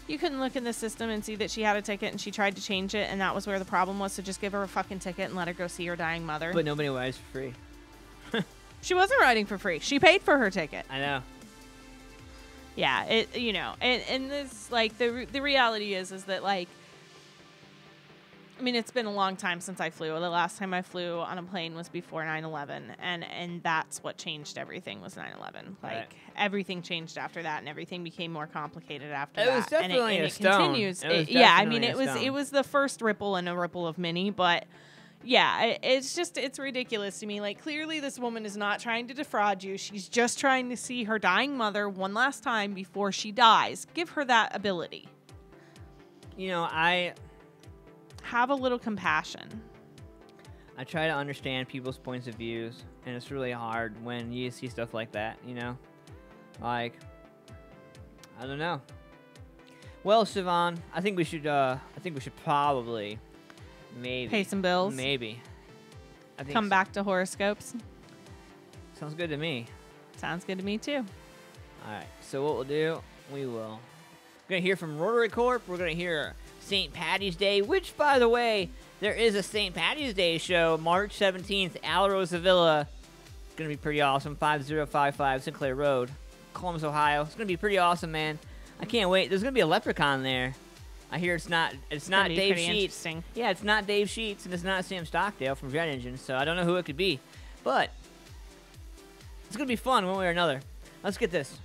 you couldn't look in the system and see that she had a ticket and she tried to change it, and that was where the problem was. So just give her a fucking ticket and let her go see her dying mother. But nobody rides for free. She wasn't riding for free. She paid for her ticket. I know. Yeah, and this, like, the reality is that, like, I mean, it's been a long time since I flew. The last time I flew on a plane was before 9/11, and that's what changed everything was 9/11. Like, everything changed after that, and everything became more complicated after that. It was definitely and a it stone. continues. Yeah, I mean, it was the first ripple and a ripple of many, but yeah, it's ridiculous to me. Like, clearly this woman is not trying to defraud you. She's just trying to see her dying mother one last time before she dies. Give her that ability. You know, I have a little compassion. I try to understand people's points of views, and it's really hard when you see stuff like that, you know? Like, I don't know. Well, Siobhan, I think we should probably maybe pay some bills. Maybe. I think come back to horoscopes. Sounds good to me. Sounds good to me too. All right. So what we'll do, we're gonna hear from Rotary Corp. We're gonna hear St. Patty's Day, which, by the way, there is a St. Patty's Day show March 17th, Alarosa Villa. It's gonna be pretty awesome. 5055 Sinclair Road, Columbus, Ohio. It's gonna be pretty awesome, man. I can't wait. There's gonna be a leprechaun there. I hear it's not Dave Sheets. Yeah, it's not Dave Sheets, and it's not Sam Stockdale from Jet Engine, so I don't know who it could be. But it's going to be fun one way or another. Let's get this.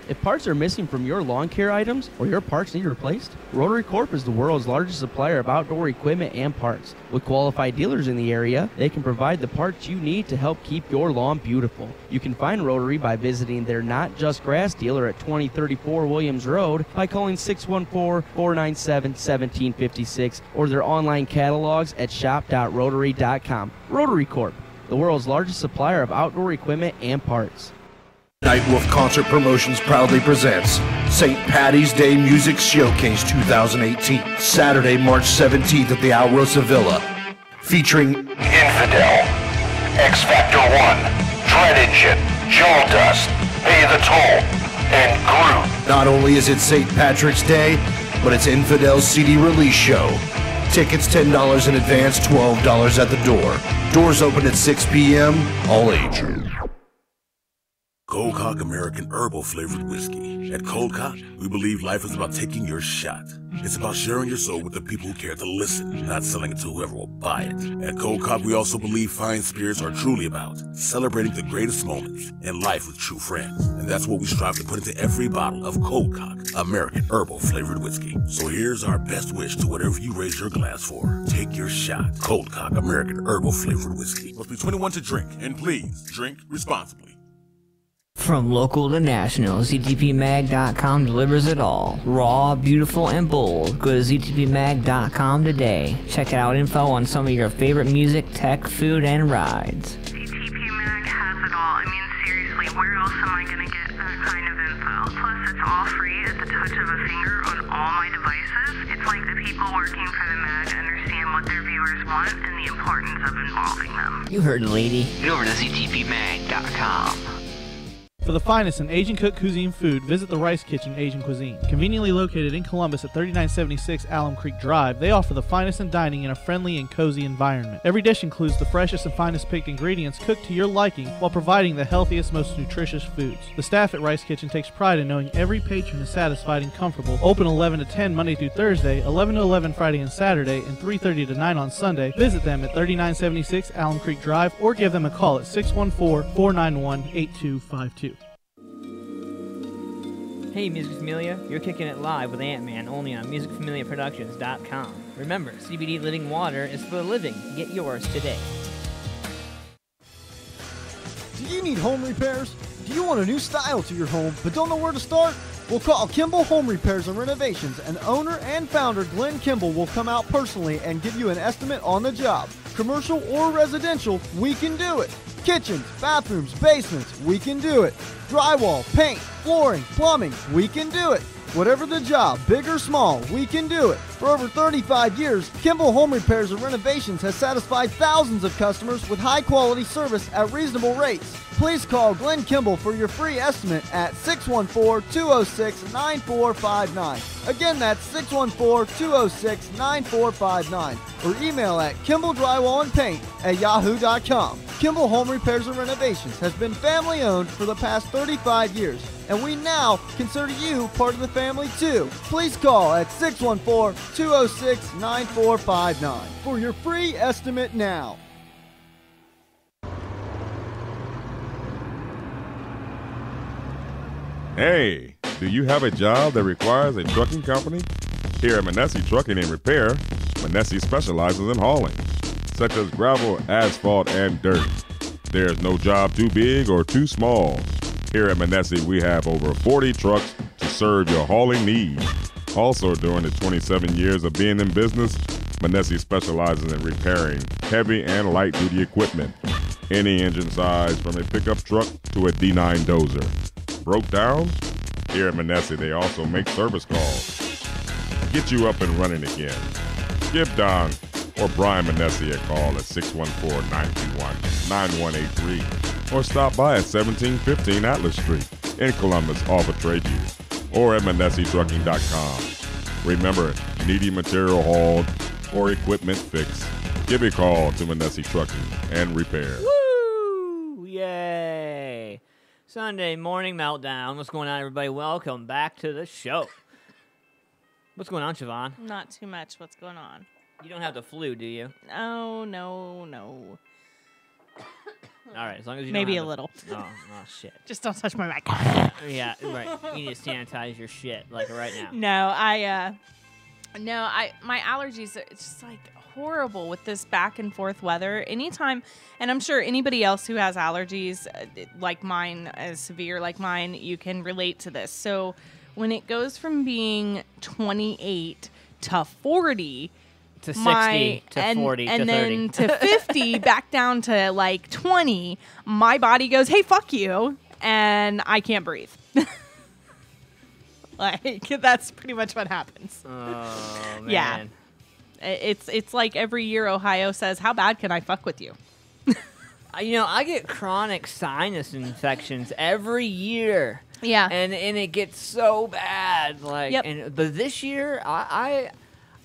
If parts are missing from your lawn care items or your parts need replaced, Rotary Corp is the world's largest supplier of outdoor equipment and parts. With qualified dealers in the area, they can provide the parts you need to help keep your lawn beautiful. You can find Rotary by visiting their Not Just Grass dealer at 2034 Williams Road, by calling 614-497-1756, or their online catalogs at shop.rotary.com. Rotary Corp, the world's largest supplier of outdoor equipment and parts. Nightwolf Concert Promotions proudly presents St. Patty's Day Music Showcase 2018, Saturday, March 17th at the Outlaw Villa, featuring Infidel, X Factor 1, Dread Engine, Jewel Dust, Pay the Toll, and Groot. Not only is it St. Patrick's Day, but it's Infidel's CD release show. Tickets $10 in advance, $12 at the door. Doors open at 6 p.m., all ages. Cold Cock American Herbal Flavored Whiskey. At Cold Cock, we believe life is about taking your shot. It's about sharing your soul with the people who care to listen, not selling it to whoever will buy it. At Cold Cock, we also believe fine spirits are truly about celebrating the greatest moments in life with true friends. And that's what we strive to put into every bottle of Cold Cock American Herbal Flavored Whiskey. So here's our best wish to whatever you raise your glass for. Take your shot. Cold Cock American Herbal Flavored Whiskey. Must be 21 to drink, and please drink responsibly. From local to national, ZTPMag.com delivers it all. Raw, beautiful, and bold. Go to ZTPMag.com today. Check out info on some of your favorite music, tech, food, and rides. at all. I mean, seriously, where else am I going to get that kind of info? Plus, it's all free at the touch of a finger on all my devices. It's like the people working for the mag understand what their viewers want and the importance of involving them. You heard, lady. Get over to ctpmag.com. For the finest in Asian cooked cuisine food, visit the Rice Kitchen Asian Cuisine. Conveniently located in Columbus at 3976 Alum Creek Drive, they offer the finest in dining in a friendly and cozy environment. Every dish includes the freshest and finest picked ingredients cooked to your liking while providing the healthiest, most nutritious foods. The staff at Rice Kitchen takes pride in knowing every patron is satisfied and comfortable. Open 11 to 10 Monday through Thursday, 11 to 11 Friday and Saturday, and 3:30 to 9 on Sunday. Visit them at 3976 Alum Creek Drive or give them a call at 614-491-8252. Hey, Music Familia, you're kicking it live with Ant-Man only on musicfamiliaproductions.com. Remember, CBD Living Water is for the living. Get yours today. Do you need home repairs? Do you want a new style to your home but don't know where to start? Well, call Kimball Home Repairs and Renovations, and owner and founder Glenn Kimball will come out personally and give you an estimate on the job. Commercial or residential, we can do it. Kitchens, bathrooms, basements, we can do it. Drywall, paint, flooring, plumbing, we can do it. Whatever the job, big or small, we can do it. For over 35 years, Kimball Home Repairs and Renovations has satisfied thousands of customers with high-quality service at reasonable rates. Please call Glenn Kimball for your free estimate at 614-206-9459. Again, that's 614-206-9459. Or email at kimballdywallandpaint@yahoo.com. Kimball Home Repairs and Renovations has been family-owned for the past 35 years, and we now consider you part of the family too. Please call at 614-206-9459 for your free estimate now. Hey, do you have a job that requires a trucking company? Here at Manessi Trucking and Repair, Manessi specializes in hauling, such as gravel, asphalt, and dirt. There's no job too big or too small. Here at Manessi, we have over 40 trucks to serve your hauling needs. Also, during the 27 years of being in business, Manessi specializes in repairing heavy and light-duty equipment, any engine size from a pickup truck to a D9 dozer. Broke down? Here at Manessi, they also make service calls. Get you up and running again. Give Don or Brian Manessi a call at 614-921-9183 or stop by at 1715 Atlas Street in Columbus off of Trade Use or at ManessiTrucking.com. Remember, needing material hauled or equipment fixed, give a call to Manessi Trucking and Repair. Woo! Yay! Sunday morning meltdown. What's going on, everybody? Welcome back to the show. What's going on, Siobhan? Not too much. What's going on? You don't have the flu, do you? Oh, no. All right, as long as you Maybe don't a little. Oh, shit. Just don't touch my mic. Yeah, right. You need to sanitize your shit, like right now. My allergies, it's just like horrible with this back and forth weather. Anytime, and I'm sure anybody else who has allergies like mine, as severe like mine, you can relate to this. So when it goes from being 28 to 40 to 60 to 40 and to 30. then to 50 back down to like 20, my body goes, hey, fuck you, and I can't breathe. Like, that's pretty much what happens. Oh, man. Yeah. It's like every year Ohio says, how bad can I fuck with you? I get chronic sinus infections every year. Yeah. And it gets so bad. Like, Yep. But this year, I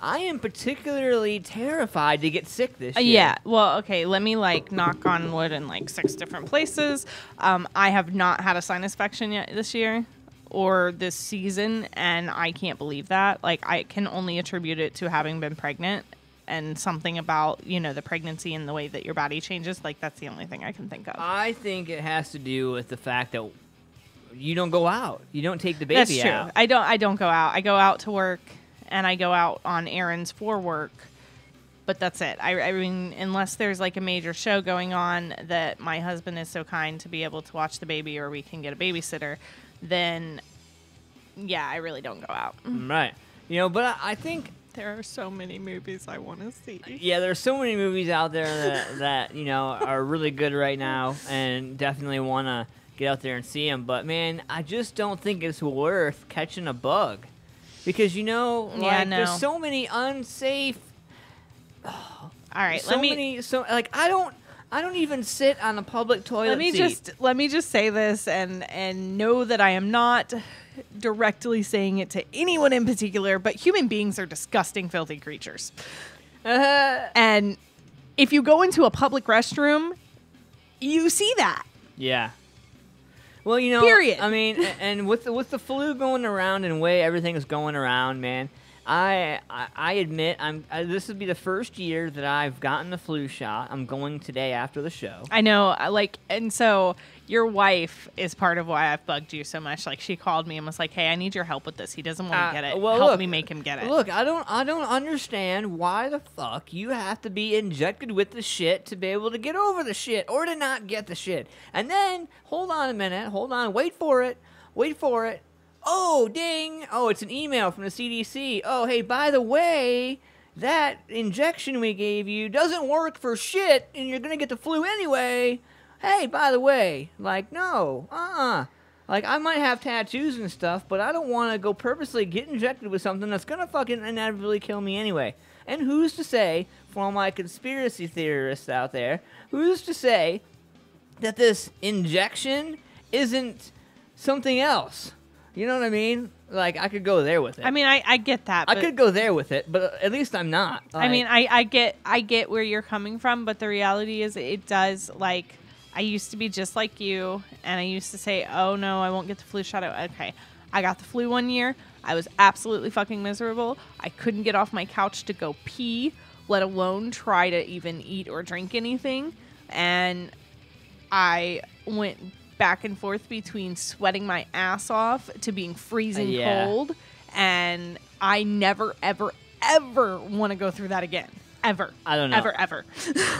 am particularly terrified to get sick this year. Yeah. Well, okay. Let me knock on wood in 6 different places. I have not had a sinus infection yet this year or this season, and I can't believe that. I can only attribute it to having been pregnant and something about, the pregnancy and the way that your body changes. That's the only thing I can think of. I think it has to do with the fact that you don't go out. You don't take the baby That's true. out. I don't go out. I go out to work, and I go out on errands for work, but that's it. I mean, unless there's a major show going on that my husband is so kind to be able to watch the baby, or we can get a babysitter, then yeah, I really don't go out. Right. But I think There are so many movies I want to see. Yeah, there's so many movies out there that you know are really good right now, and definitely want to get out there and see them. But man, I just don't think it's worth catching a bug, because you know, like there's so many unsafe. All right, I don't even sit on a public toilet seat. Let me just say this and know that I am not directly saying it to anyone in particular, but human beings are disgusting, filthy creatures. And if you go into a public restroom, you see that. Yeah. Well, you know, period. I mean, and with the flu going around and the way everything is going around, man, I admit this would be the first year that I've gotten the flu shot. I'm going today after the show. I know, and so your wife is part of why I've bugged you so much. Like, she called me and was like, "Hey, I need your help with this. He doesn't want to get it. Help me make him get it." Look, I don't understand why the fuck you have to be injected with the shit to be able to get over the shit or to not get the shit. And then hold on a minute, wait for it. Oh, ding. Oh, it's an email from the CDC. Oh, hey, by the way, that injection we gave you doesn't work for shit, and you're going to get the flu anyway. Hey, by the way, like, no, Like, I might have tattoos and stuff, but I don't want to go purposely get injected with something that's going to fucking inevitably kill me anyway. And who's to say, for all my conspiracy theorists out there, who's to say that this injection isn't something else? You know what I mean? Like, I could go there with it. I mean, I get that. I could go there with it, but at least I'm not. Like, I mean, I get where you're coming from, but the reality is it does, like, I used to be just like you, and I used to say, oh, no, I won't get the flu shot. Okay, I got the flu one year. I was absolutely fucking miserable. I couldn't get off my couch to go pee, let alone try to even eat or drink anything. And I went back and forth between sweating my ass off to being freezing cold, and I never, ever, ever want to go through that again. Ever. I don't know. Ever.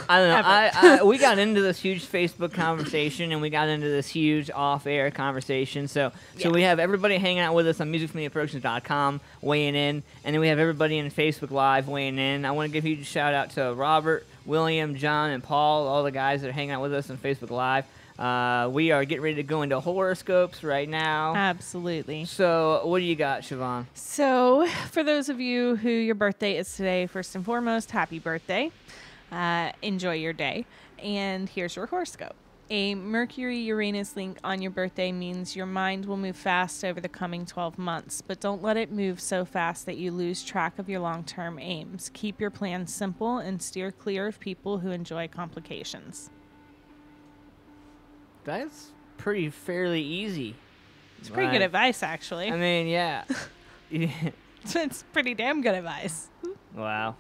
I don't know. We got into this huge Facebook conversation, and we got into this huge off-air conversation. So we have everybody hanging out with us on musicfamiliaproductions.com weighing in, and then we have everybody in Facebook Live weighing in. I want to give a huge shout-out to Robert, William, John, and Paul, all the guys that are hanging out with us on Facebook Live. We are getting ready to go into horoscopes right now. Absolutely. So what do you got, Siobhan? So for those of you who your birthday is today, first and foremost, happy birthday. Enjoy your day. And here's your horoscope. A Mercury-Uranus link on your birthday means your mind will move fast over the coming 12 months, but don't let it move so fast that you lose track of your long-term aims. Keep your plans simple and steer clear of people who enjoy complications. That's fairly easy. It's pretty good advice, actually. I mean, yeah. It's pretty damn good advice. Wow.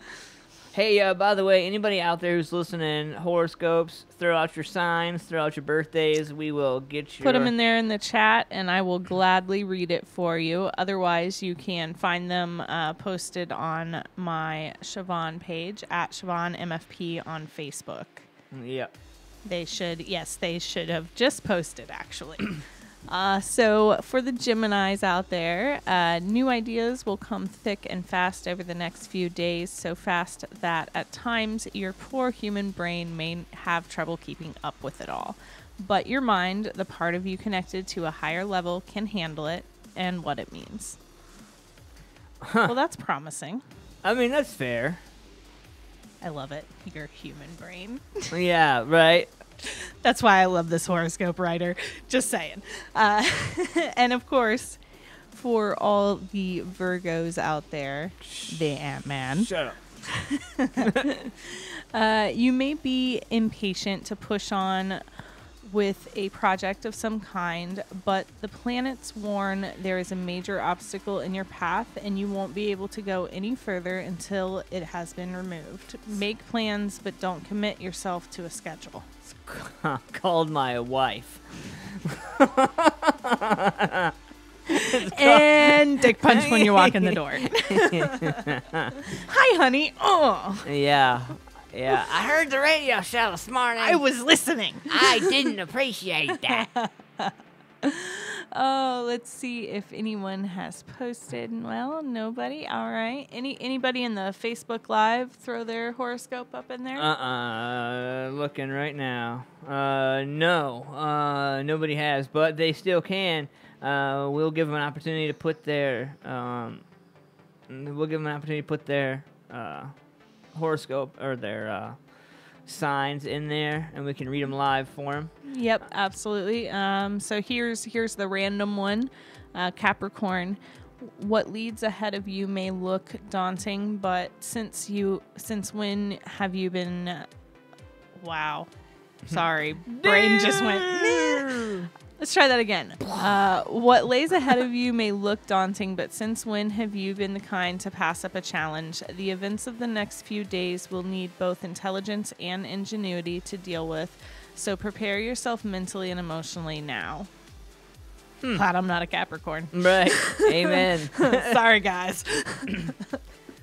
Hey, by the way, anybody out there who's listening, horoscopes, throw out your signs, throw out your birthdays. We will get your... Put them in there in the chat, and I will gladly read it for you. Otherwise, you can find them posted on my Siobhan page, at Siobhan MFP on Facebook. Yep. They should have just posted, actually. So for the Geminis out there, new ideas will come thick and fast over the next few days, so fast that at times your poor human brain may have trouble keeping up with it all. But your mind, the part of you connected to a higher level, can handle it and what it means. Well, that's promising. I mean, that's fair. I love it. Your human brain. Yeah, right. That's why I love this horoscope writer. Just saying. And of course, for all the Virgos out there, the Ant-Man. Shut up. You may be impatient to push on with a project of some kind, but the planets warn there is a major obstacle in your path and you won't be able to go any further until it has been removed. Make plans, but don't commit yourself to a schedule. Called my wife. And dick punch when you walk in the door. Hi, honey. Oh. Yeah. Yeah, I heard the radio show this morning. I was listening. I didn't appreciate that. Oh, let's see if anyone has posted. Well, nobody. All right. Anybody in the Facebook Live throw their horoscope up in there? Looking right now. No. Nobody has, but they still can. We'll give them an opportunity to put their horoscope or their signs in there, and we can read them live for them. Yep, absolutely. So here's the random one. Capricorn. What leads ahead of you may look daunting, but since when have you been wow. Sorry. Brain just went Let's try that again. What lays ahead of you may look daunting, but since when have you been the kind to pass up a challenge? The events of the next few days will need both intelligence and ingenuity to deal with, so prepare yourself mentally and emotionally now. Glad I'm not a Capricorn. Right. Amen. Sorry, guys.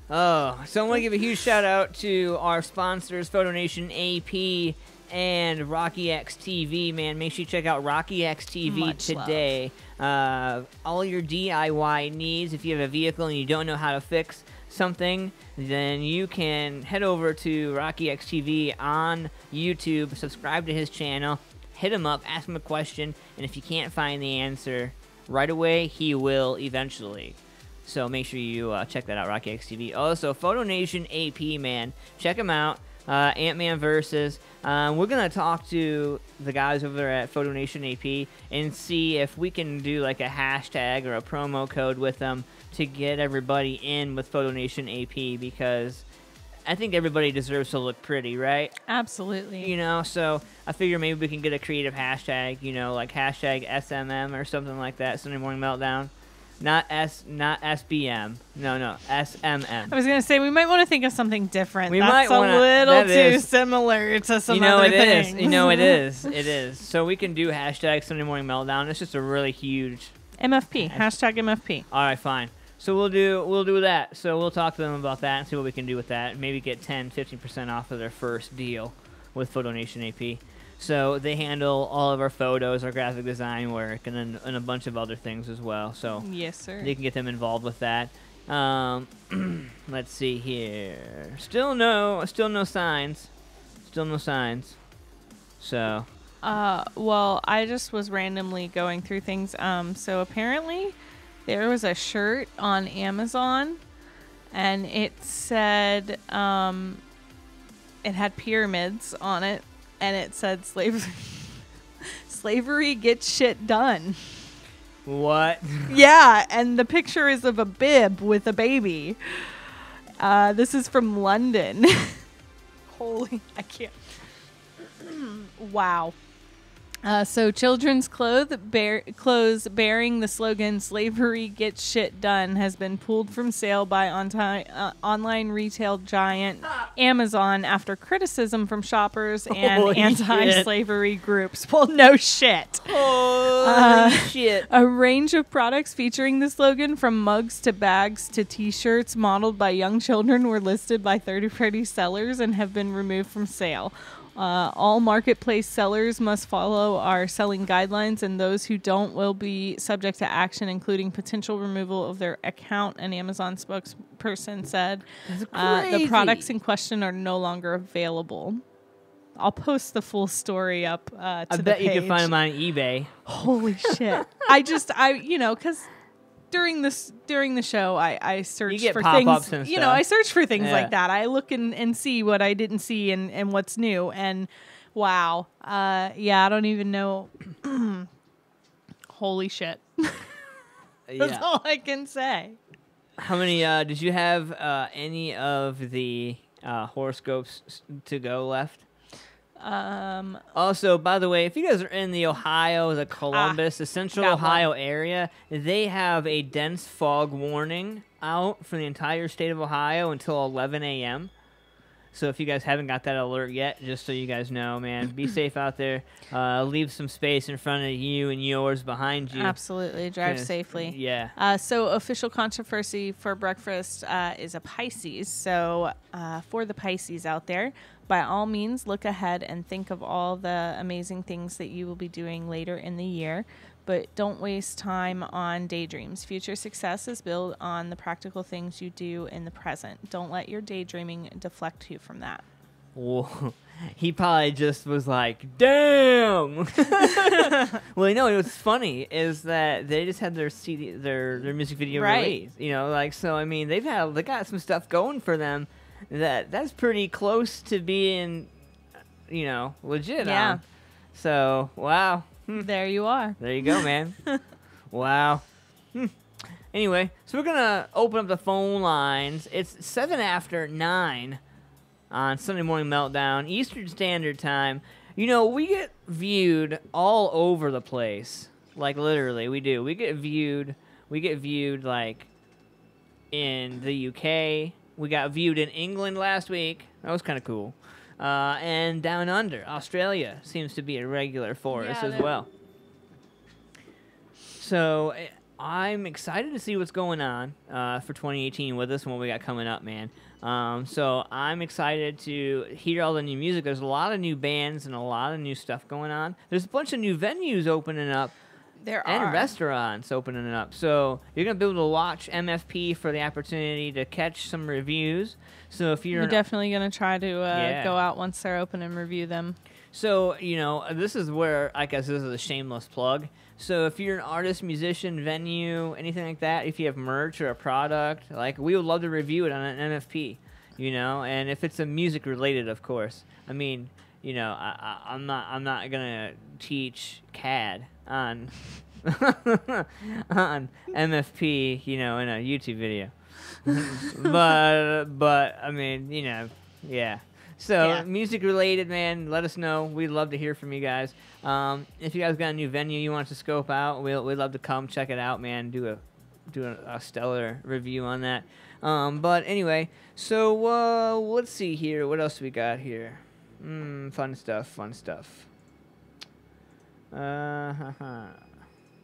So I want to give a huge shout out to our sponsors, Photo Nation AP and Rocky X TV, man. Make sure you check out Rocky X TV Much today. All your DIY needs. If you have a vehicle and you don't know how to fix something, then you can head over to Rocky X TV on YouTube, subscribe to his channel, hit him up, ask him a question, and if you can't find the answer right away, he will eventually. So make sure you check that out, Rocky X TV. Also, Photo Nation AP, man. Check him out. Ant-Man Versus. We're going to talk to the guys over there at Photo Nation AP and see if we can do like a hashtag or a promo code with them to get everybody in with Photo Nation AP, because I think everybody deserves to look pretty, right? Absolutely. You know, so I figure maybe we can get a creative hashtag, you know, like hashtag SMM or something like that, Sunday Morning Meltdown. Not SBM. No, SMM. I was going to say, we might want to think of something different. We That's might wanna, a little that too is, similar to some you know other it things. Is. You know it is. It is. So we can do hashtag Sunday Morning Meltdown. It's just a really huge... MFP. Hashtag MFP. All right, fine. So we'll do that. So we'll talk to them about that and see what we can do with that. Maybe get 10-15% off of their first deal with Photo Nation AP. So they handle all of our photos, our graphic design work, and a bunch of other things as well. So yes, sir. They can get them involved with that. Let's see here. Still no signs. Still no signs. So. Well, I just was randomly going through things. So apparently there was a shirt on Amazon, and it said it had pyramids on it. And it said slavery gets shit done. What? Yeah, and the picture is of a bib with a baby. This is from London. Holy, I can't. Wow. So children's clothes bearing the slogan "Slavery Gets Shit Done" has been pulled from sale by online retail giant Amazon after criticism from shoppers and anti-slavery groups. Well, no shit. Holy shit. A range of products featuring the slogan, from mugs to bags to t-shirts modeled by young children, were listed by third-party sellers and have been removed from sale. All marketplace sellers must follow our selling guidelines, and those who don't will be subject to action, including potential removal of their account, an Amazon spokesperson said. The products in question are no longer available. I'll post the full story up to the page. I bet you can find them on eBay. Holy shit. Because during the show, I search for things. And stuff. I search for things like that. I look and see what I didn't see and what's new. And wow, I don't even know. Holy shit! That's all I can say. How many did you have? Any of the horoscopes to go left? Also, by the way, if you guys are in the Ohio, the Columbus, the central Ohio area, they have a dense fog warning out for the entire state of Ohio until 11 a.m. So if you guys haven't got that alert yet, just so you guys know, man, be safe out there. Leave some space in front of you and yours behind you. Absolutely. Drive safely. Yeah. So official controversy for breakfast is a Pisces. So for the Pisces out there, by all means, look ahead and think of all the amazing things that you will be doing later in the year. but don't waste time on daydreams. Future success is built on the practical things you do in the present. Don't let your daydreaming deflect you from that. Whoa. He probably just was like, damn. Well, you know, what's funny is that they just had their CD, their music video released. You know, like, so I mean, they got some stuff going for them that's pretty close to being, you know, legit. Yeah. So wow. There you are. There you go, man. Wow. Anyway, so we're gonna open up the phone lines. It's 7 after 9. On Sunday Morning Meltdown, Eastern Standard Time. You know, we get viewed all over the place. Like, literally, we do. We get viewed, like, in the UK. We got viewed in England last week. That was kind of cool. And down under, Australia seems to be a regular for us as well. So, I'm excited to see what's going on for 2018 with us and what we got coming up, man. So I'm excited to hear all the new music. There's a lot of new bands and a lot of new stuff going on. There's a bunch of new venues opening up. And restaurants opening up. So you're going to be able to watch MFP for the opportunity to catch some reviews. So if you're definitely going to try to go out once they're open and review them. So, you know, this is where I guess this is a shameless plug. So if you're an artist, musician, venue, anything like that, if you have merch or a product, like, we would love to review it on an MFP, you know, and if it's a music related, of course. I mean, you know, I'm not gonna teach CAD on on MFP, you know, in a YouTube video. but I mean, you know, yeah. So, music related, man, let us know. We'd love to hear from you guys. If you guys got a new venue you want us to scope out, we'd love to come check it out, man. Do a stellar review on that. But anyway, so let's see here. What else we got here? Fun stuff. I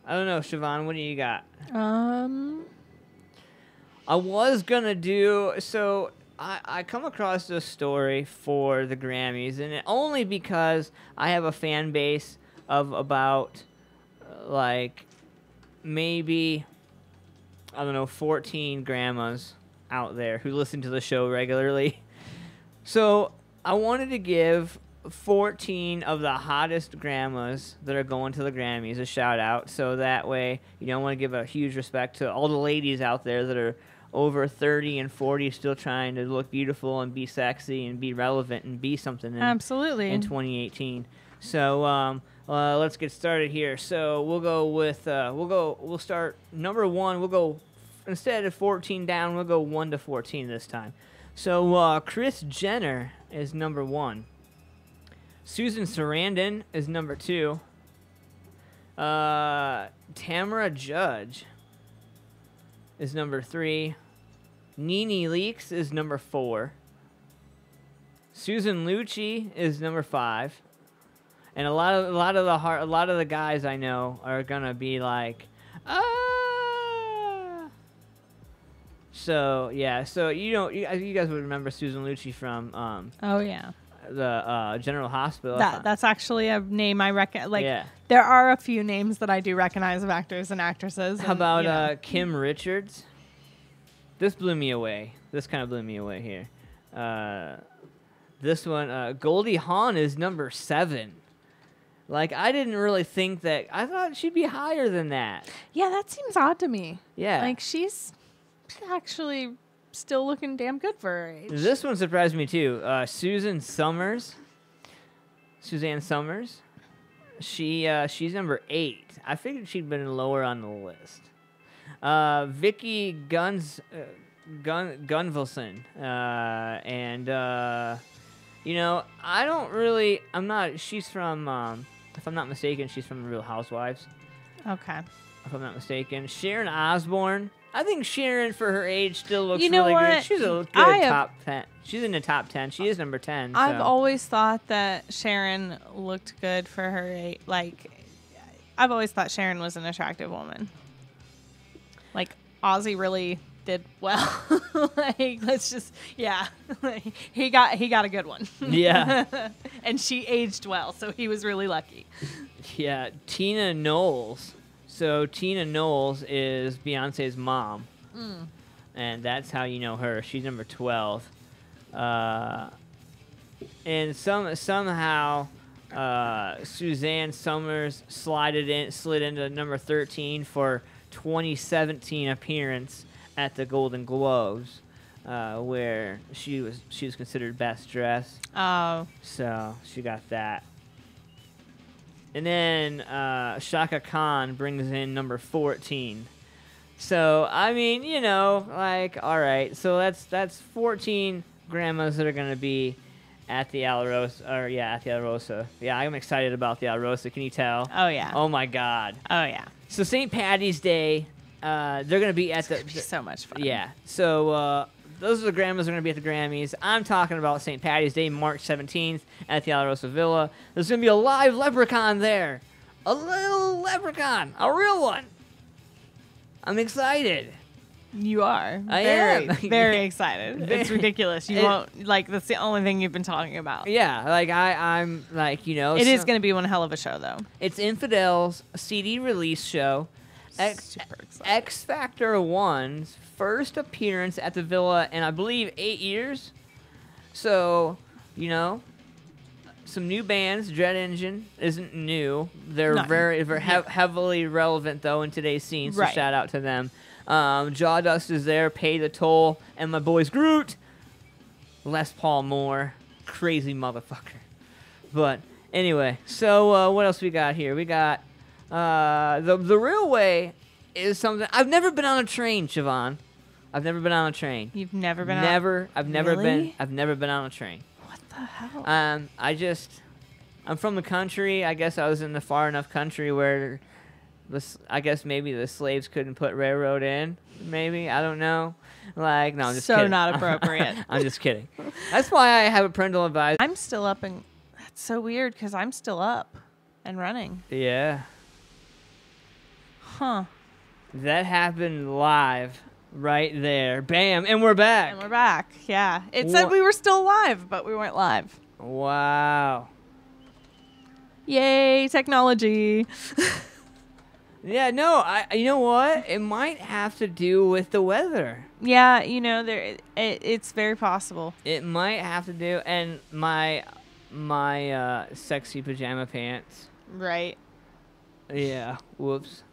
don't know, Siobhan, what do you got? I was gonna do so. I come across this story for the Grammys, and only because I have a fan base of about, like, maybe, I don't know, 14 grandmas out there who listen to the show regularly. So I wanted to give 14 of the hottest grandmas that are going to the Grammys a shout out, so that way, you know, I want to give a huge respect to all the ladies out there that are over 30 and 40 still trying to look beautiful and be sexy and be relevant and be something in 2018. So let's get started here. So we'll go with we'll start number 1. We'll go, instead of 14 down, we'll go 1 to 14 this time. So Kris Jenner is number 1. Susan Sarandon is number 2. Tamara Judge is number 3. Nene Leakes is number 4. Susan Lucci is number 5. And a lot of the guys I know are gonna be like, ah. So yeah, so you guys would remember Susan Lucci from the General Hospital. That's actually a name I reckon. Like, there are a few names that I do recognize of actors and actresses. How about Kim Richards? This blew me away. This kind of blew me away here. This one, Goldie Hawn is number 7. Like, I didn't really think that. I thought she'd be higher than that. Yeah, that seems odd to me. Yeah. Like, she's actually still looking damn good for her age. This one surprised me, too. Suzanne Summers. She's number 8. I figured she'd been lower on the list. Vicky Gunvalson. You know, she's from, if I'm not mistaken, she's from Real Housewives. Okay. If I'm not mistaken. Sharon Osbourne. I think Sharon, for her age, still looks really good. She's a good top 10. She's in the top 10. She is number 10. I've always thought that Sharon looked good for her age. Like, I've always thought Sharon was an attractive woman. Like, Ozzy really did well. Like, let's just, he got a good one. Yeah. And she aged well, so he was really lucky. Yeah, Tina Knowles So Tina Knowles is Beyonce's mom. Mm. And that's how you know her. She's number 12. And somehow Suzanne Summers slid into number 13 for 2017 appearance at the Golden Globes, where she was considered best dressed. Oh. So she got that. And then Shaka Khan brings in number 14. So I mean, you know, like, all right. So that's 14 grandmas that are gonna be at the Alarosa, at the Alarosa. Yeah, I'm excited about the Alarosa. Can you tell? Oh yeah. Oh my God. Oh yeah. So St. Patty's Day, they're gonna be at so much fun. Yeah. So those are the grandmas that are gonna be at the Grammys. I'm talking about St. Patty's Day, March 17th at the Alarosa Villa. There's gonna be a live leprechaun there, a little leprechaun, a real one. I'm excited. You are. I very, am. very excited. It's ridiculous. You won't, like, that's the only thing you've been talking about. Yeah, like I'm like, you know. It is going to be one hell of a show, though. It's Infidel's CD release show. Super excited. X Factor 1's first appearance at the Villa in, I believe, 8 years. So, you know, some new bands. Dread Engine isn't new. They're very heavily relevant, though, in today's scene, so shout out to them. Jawdust is there, Pay the Toll, and my boys Groot, Les Paul Moore, crazy motherfucker. But anyway, so what else we got here? We got the railway is something. I've never been on a train, Siobhan. I've never been on a train. You've never been I've never Really? I've never been on a train. What the hell? I'm from the country. I guess I was in the far enough country where I guess maybe the slaves couldn't put railroad in. Maybe. I don't know. Like, no, I'm just kidding. So not appropriate. I'm just kidding. That's why I have a parental advisory. I'm still up, and that's so weird because I'm still up and running. Yeah. Huh. That happened live right there. Bam. And we're back. And we're back. Yeah. It said we were still live, but we weren't live. Wow. Yay, technology. Yeah, no, you know what? It might have to do with the weather. Yeah, you know, it's very possible. It might have to do, and my sexy pajama pants. Right. Yeah. Whoops.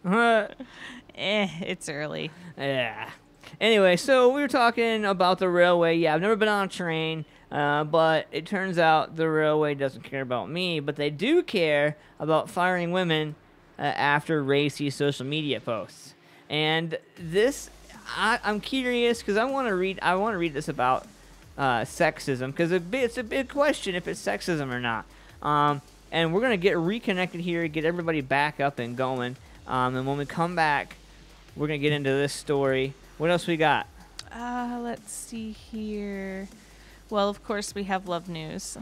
It's early. Yeah. Anyway, so we were talking about the railway. Yeah, I've never been on a train, but it turns out the railway doesn't care about me, but they do care about firing women after racy social media posts. And this, I'm curious because I want to read this about sexism, because it's a big question if it's sexism or not. And we're gonna get reconnected here, get everybody back up and going. And when we come back, we're gonna get into this story. What else we got? Let's see here. Well, of course we have love news.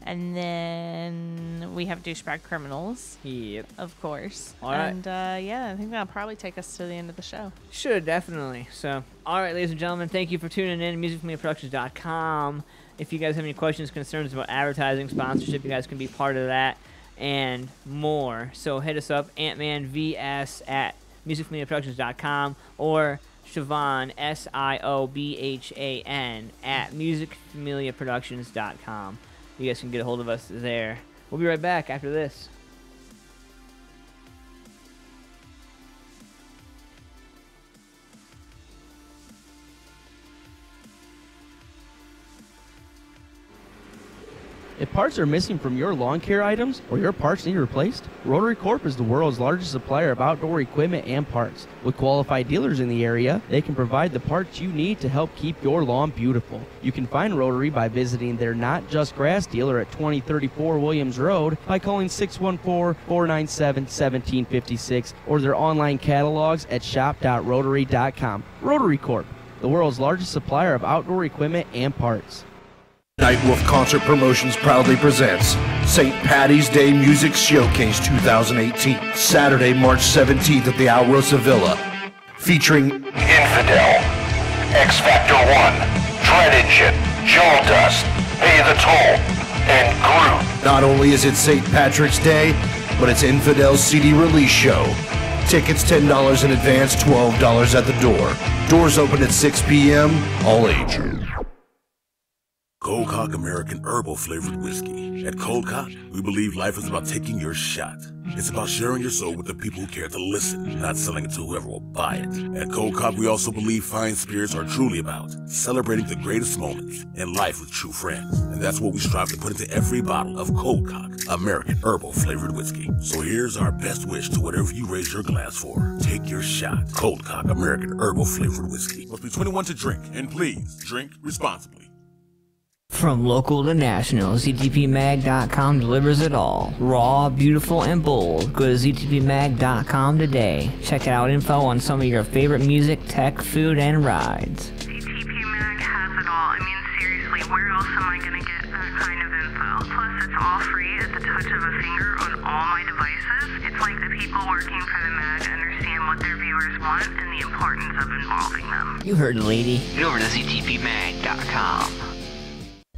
And then we have douchebag criminals. Yep. Of course. All right. And yeah, I think that'll probably take us to the end of the show. Should, definitely. So, all right, ladies and gentlemen, thank you for tuning in. MusicFamiliaProductions.com. If you guys have any questions, concerns about advertising, sponsorship, you guys can be part of that and more. So hit us up, AntmanVS at MusicFamiliaProductions.com, or Siobhan, SIOBHAN, at MusicFamiliaProductions.com. You guys can get a hold of us there. We'll be right back after this. If parts are missing from your lawn care items or your parts need replaced, Rotary Corp is the world's largest supplier of outdoor equipment and parts. With qualified dealers in the area, they can provide the parts you need to help keep your lawn beautiful. You can find Rotary by visiting their Not Just Grass dealer at 2034 Williams Road, by calling 614-497-1756, or their online catalogs at shop.rotary.com. Rotary Corp, the world's largest supplier of outdoor equipment and parts. Nightwolf Concert Promotions proudly presents St. Patty's Day Music Showcase 2018, Saturday, March 17th at the Alrosa Villa, featuring Infidel, X Factor 1, Dread Engine, Jawdust, Pay the Toll, and Groot. Not only is it St. Patrick's Day, but it's Infidel's CD release show. Tickets $10 in advance, $12 at the door. Doors open at 6 p.m., all ages. Cold Cock American Herbal Flavored Whiskey. At Cold Cock, we believe life is about taking your shot. It's about sharing your soul with the people who care to listen, not selling it to whoever will buy it. At Cold Cock, we also believe fine spirits are truly about celebrating the greatest moments in life with true friends. And that's what we strive to put into every bottle of Cold Cock American Herbal Flavored Whiskey. So here's our best wish to whatever you raise your glass for. Take your shot. Cold Cock American Herbal Flavored Whiskey. Must be 21 to drink, and please drink responsibly. From local to national, ZTPMag.com delivers it all. Raw, beautiful, and bold. Go to ZTPMag.com today. Check out info on some of your favorite music, tech, food, and rides. ZTP Mag has it all. I mean, seriously, where else am I going to get that kind of info? Plus, it's all free at the touch of a finger on all my devices. It's like the people working for the mag understand what their viewers want and the importance of involving them. You heard the lady. Get over to ZTPMag.com.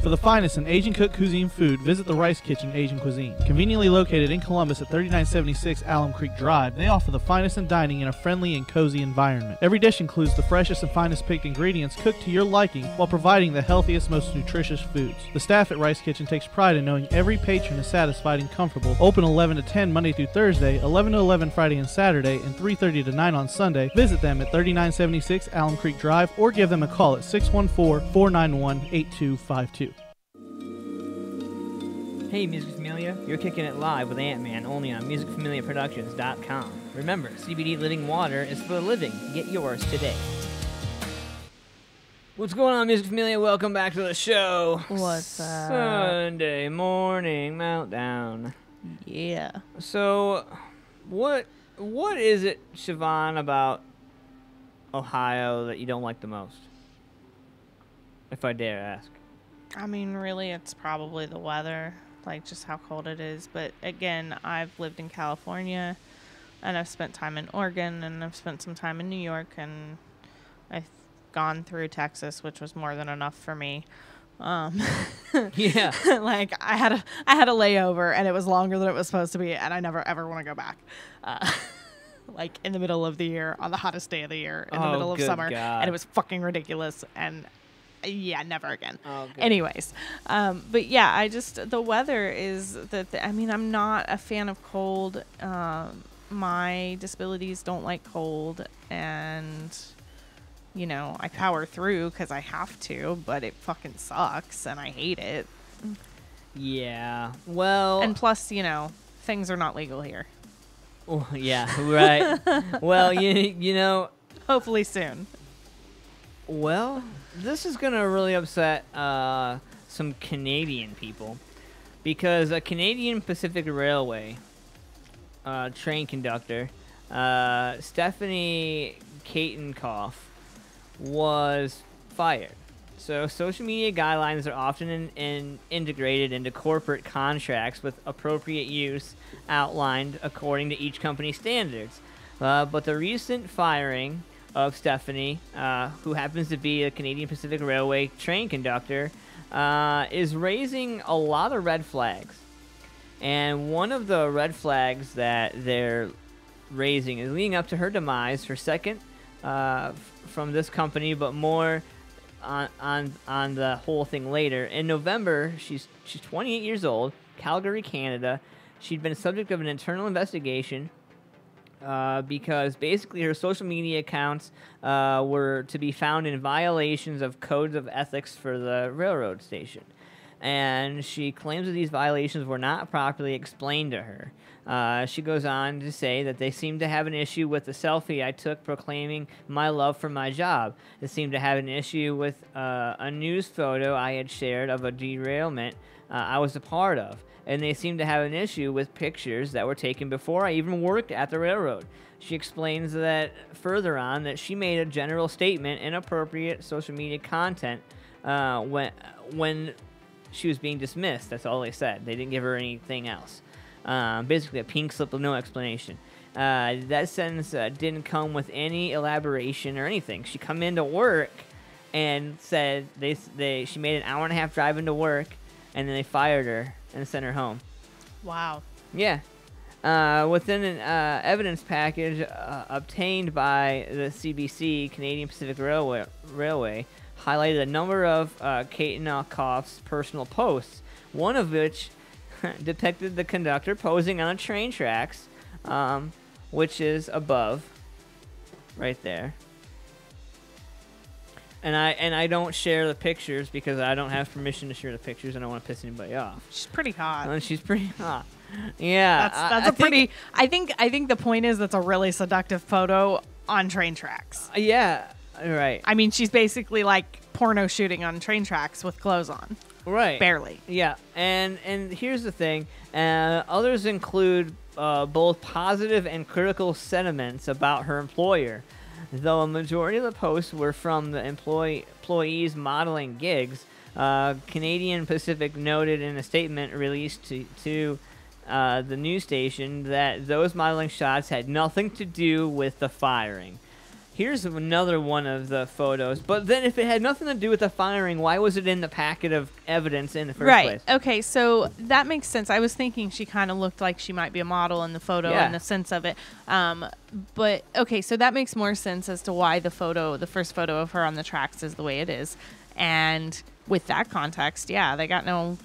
For the finest in Asian cooked cuisine food, visit the Rice Kitchen Asian Cuisine. Conveniently located in Columbus at 3976 Alum Creek Drive, they offer the finest in dining in a friendly and cozy environment. Every dish includes the freshest and finest picked ingredients cooked to your liking while providing the healthiest, most nutritious foods. The staff at Rice Kitchen takes pride in knowing every patron is satisfied and comfortable. Open 11 to 10 Monday through Thursday, 11 to 11 Friday and Saturday, and 3:30 to 9 on Sunday. Visit them at 3976 Alum Creek Drive or give them a call at 614-491-8252. Hey, Music Familia, you're kicking it live with Ant-Man only on MusicFamiliaProductions.com. Remember, CBD Living Water is for the living. Get yours today. What's going on, Music Familia? Welcome back to the show. What's up? Sunday morning meltdown. Yeah. So, what is it, Siobhan, about Ohio that you don't like the most? If I dare ask. I mean, really, it's probably the weather, like just how cold it is. But again, I've lived in California, and I've spent time in Oregon, and I've spent some time in New York, and I've gone through Texas, which was more than enough for me. Yeah. Like I had a layover, and it was longer than it was supposed to be, and I never ever want to go back. Like in the middle of the year, on the hottest day of the year, in the middle of summer, and it was fucking ridiculous. And yeah, never again. Oh, good. Anyways, but yeah, the weather is I mean, I'm not a fan of cold. My disabilities don't like cold, and you know, I power through because I have to, but it fucking sucks and I hate it. Yeah. Well. And plus, you know, things are not legal here. Oh, yeah. Right. Well, you know. Hopefully soon. Well, this is gonna really upset some Canadian people, because a Canadian Pacific Railway train conductor, Stephanie Katenkoff, was fired. So social media guidelines are often integrated into corporate contracts with appropriate use outlined according to each company's standards. But the recent firing of Stephanie, who happens to be a Canadian Pacific Railway train conductor, is raising a lot of red flags. And one of the red flags that they're raising is leading up to her demise, her second from this company, but more on the whole thing later. In November, she's 28 years old, Calgary, Canada. She'd been subject of an internal investigation because basically her social media accounts were to be found in violations of codes of ethics for the railroad station. And she claims that these violations were not properly explained to her. She goes on to say that they seem to have an issue with the selfie I took proclaiming my love for my job. They seem to have an issue with a news photo I had shared of a derailment I was a part of. And they seem to have an issue with pictures that were taken before I even worked at the railroad. She explains that further on that she made a general statement, inappropriate social media content, when she was being dismissed. That's all they said. They didn't give her anything else. Basically a pink slip of no explanation. That sentence didn't come with any elaboration or anything. She come into work and said she made an hour and a half drive into work, and then they fired her and sent her home. Wow. Yeah. Within an evidence package obtained by the CBC, Canadian Pacific Railway, highlighted a number of Kaitinoff's personal posts, one of which depicted the conductor posing on train tracks, which is above, right there. And I don't share the pictures because I don't have permission to share the pictures. I don't want to piss anybody off. She's pretty hot. And she's pretty hot. Yeah, that's a pretty. I think the point is that's a really seductive photo on train tracks. Yeah, right. I mean, she's basically like porno shooting on train tracks with clothes on. Right. Barely. Yeah, and here's the thing. Others include both positive and critical sentiments about her employer. Though a majority of the posts were from the employees modeling gigs, Canadian Pacific noted in a statement released to the news station that those modeling shots had nothing to do with the firing. Here's another one of the photos. But then if it had nothing to do with the firing, why was it in the packet of evidence in the first place? Right. Okay, so that makes sense. I was thinking she kind of looked like she might be a model in the photo in the sense of it. But, okay, so that makes more sense as to why the first photo of her on the tracks is the way it is. And with that context, yeah, they got no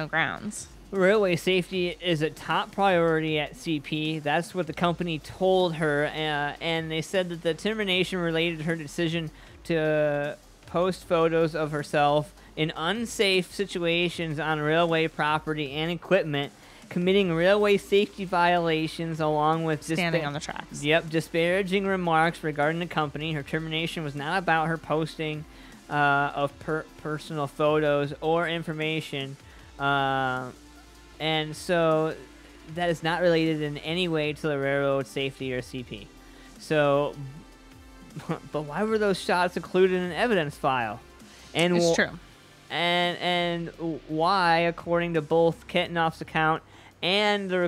grounds. Railway safety is a top priority at CP. That's what the company told her, and they said that the termination related to her decision to post photos of herself in unsafe situations on railway property and equipment, committing railway safety violations along with standing on the tracks. Yep, disparaging remarks regarding the company. Her termination was not about her posting of personal photos or information. And so that is not related in any way to the railroad safety or CP. So, but why were those shots included in an evidence file? And it's true. And why, according to both Kaitinoff's account and the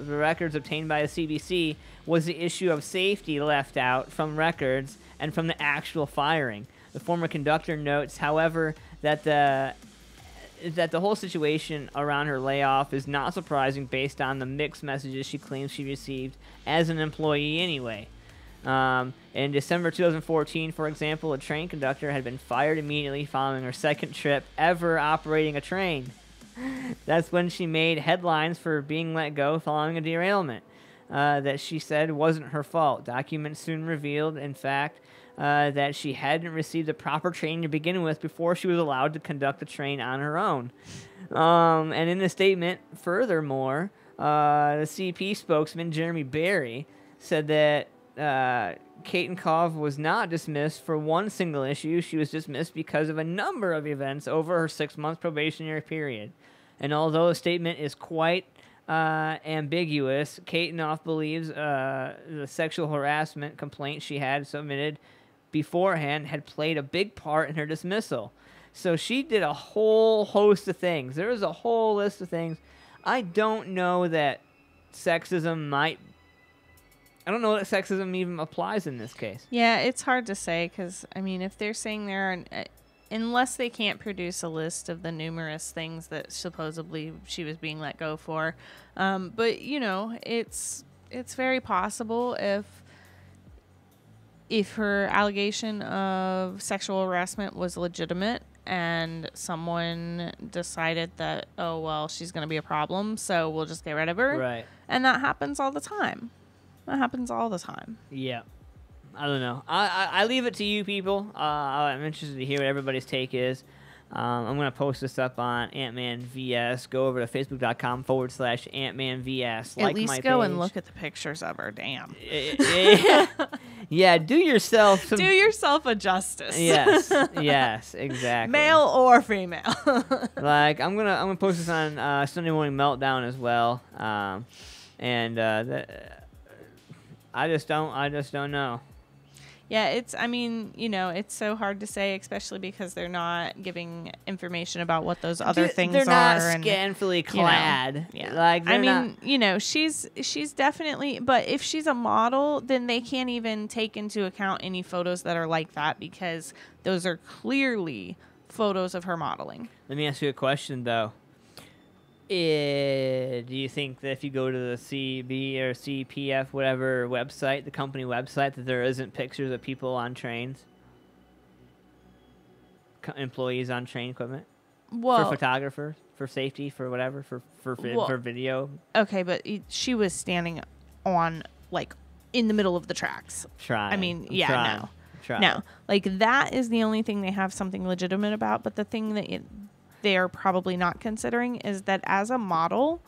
records obtained by the CBC, was the issue of safety left out from records and from the actual firing? The former conductor notes, however, that the whole situation around her layoff is not surprising based on the mixed messages she claims she received as an employee anyway. In December 2014, for example, a train conductor had been fired immediately following her second trip ever operating a train. That's when she made headlines for being let go following a derailment that she said wasn't her fault. Documents soon revealed, in fact, that she hadn't received the proper training to begin with before she was allowed to conduct the train on her own. And in the statement, furthermore, the CP spokesman, Jeremy Berry, said that Kaitinoff was not dismissed for one single issue. She was dismissed because of a number of events over her 6-month probationary period. And although the statement is quite ambiguous, Kaitinoff believes the sexual harassment complaint she had submitted beforehand had played a big part in her dismissal. So she did a whole host of things. There was a whole list of things. I don't know that sexism even applies in this case. Yeah, it's hard to say because, I mean, if they're saying unless they can't produce a list of the numerous things that supposedly she was being let go for. But, you know, it's very possible if her allegation of sexual harassment was legitimate and someone decided that, oh, well, she's going to be a problem, so we'll just get rid of her. Right. And that happens all the time. Yeah. I don't know. I leave it to you people. I'm interested to hear what everybody's take is. I'm going to post this up on Ant-Man VS. Go over to facebook.com/Ant-Man VS. At least go and look at the pictures of her. Damn. Yeah, do yourself a justice. Yes, exactly. Male or female. Like I'm gonna post this on Sunday Morning Meltdown as well. I just don't know. Yeah, it's so hard to say, especially because they're not giving information about what those other things are. They're not scantily clad. Yeah. Like she's definitely, but if she's a model, then they can't even take into account any photos that are like that because those are clearly photos of her modeling. Let me ask you a question though. Do you think that if you go to the CB or CPF, whatever website, the company website, that there isn't pictures of people on trains? Employees on train equipment? Well, for photographers, for safety, for whatever, for video? Okay, but she was standing on, like, in the middle of the tracks. Trying. I mean, I'm yeah, trying. no. Trying. No. Like, that is the only thing they have something legitimate about, but the thing that they're probably not considering is that as a model,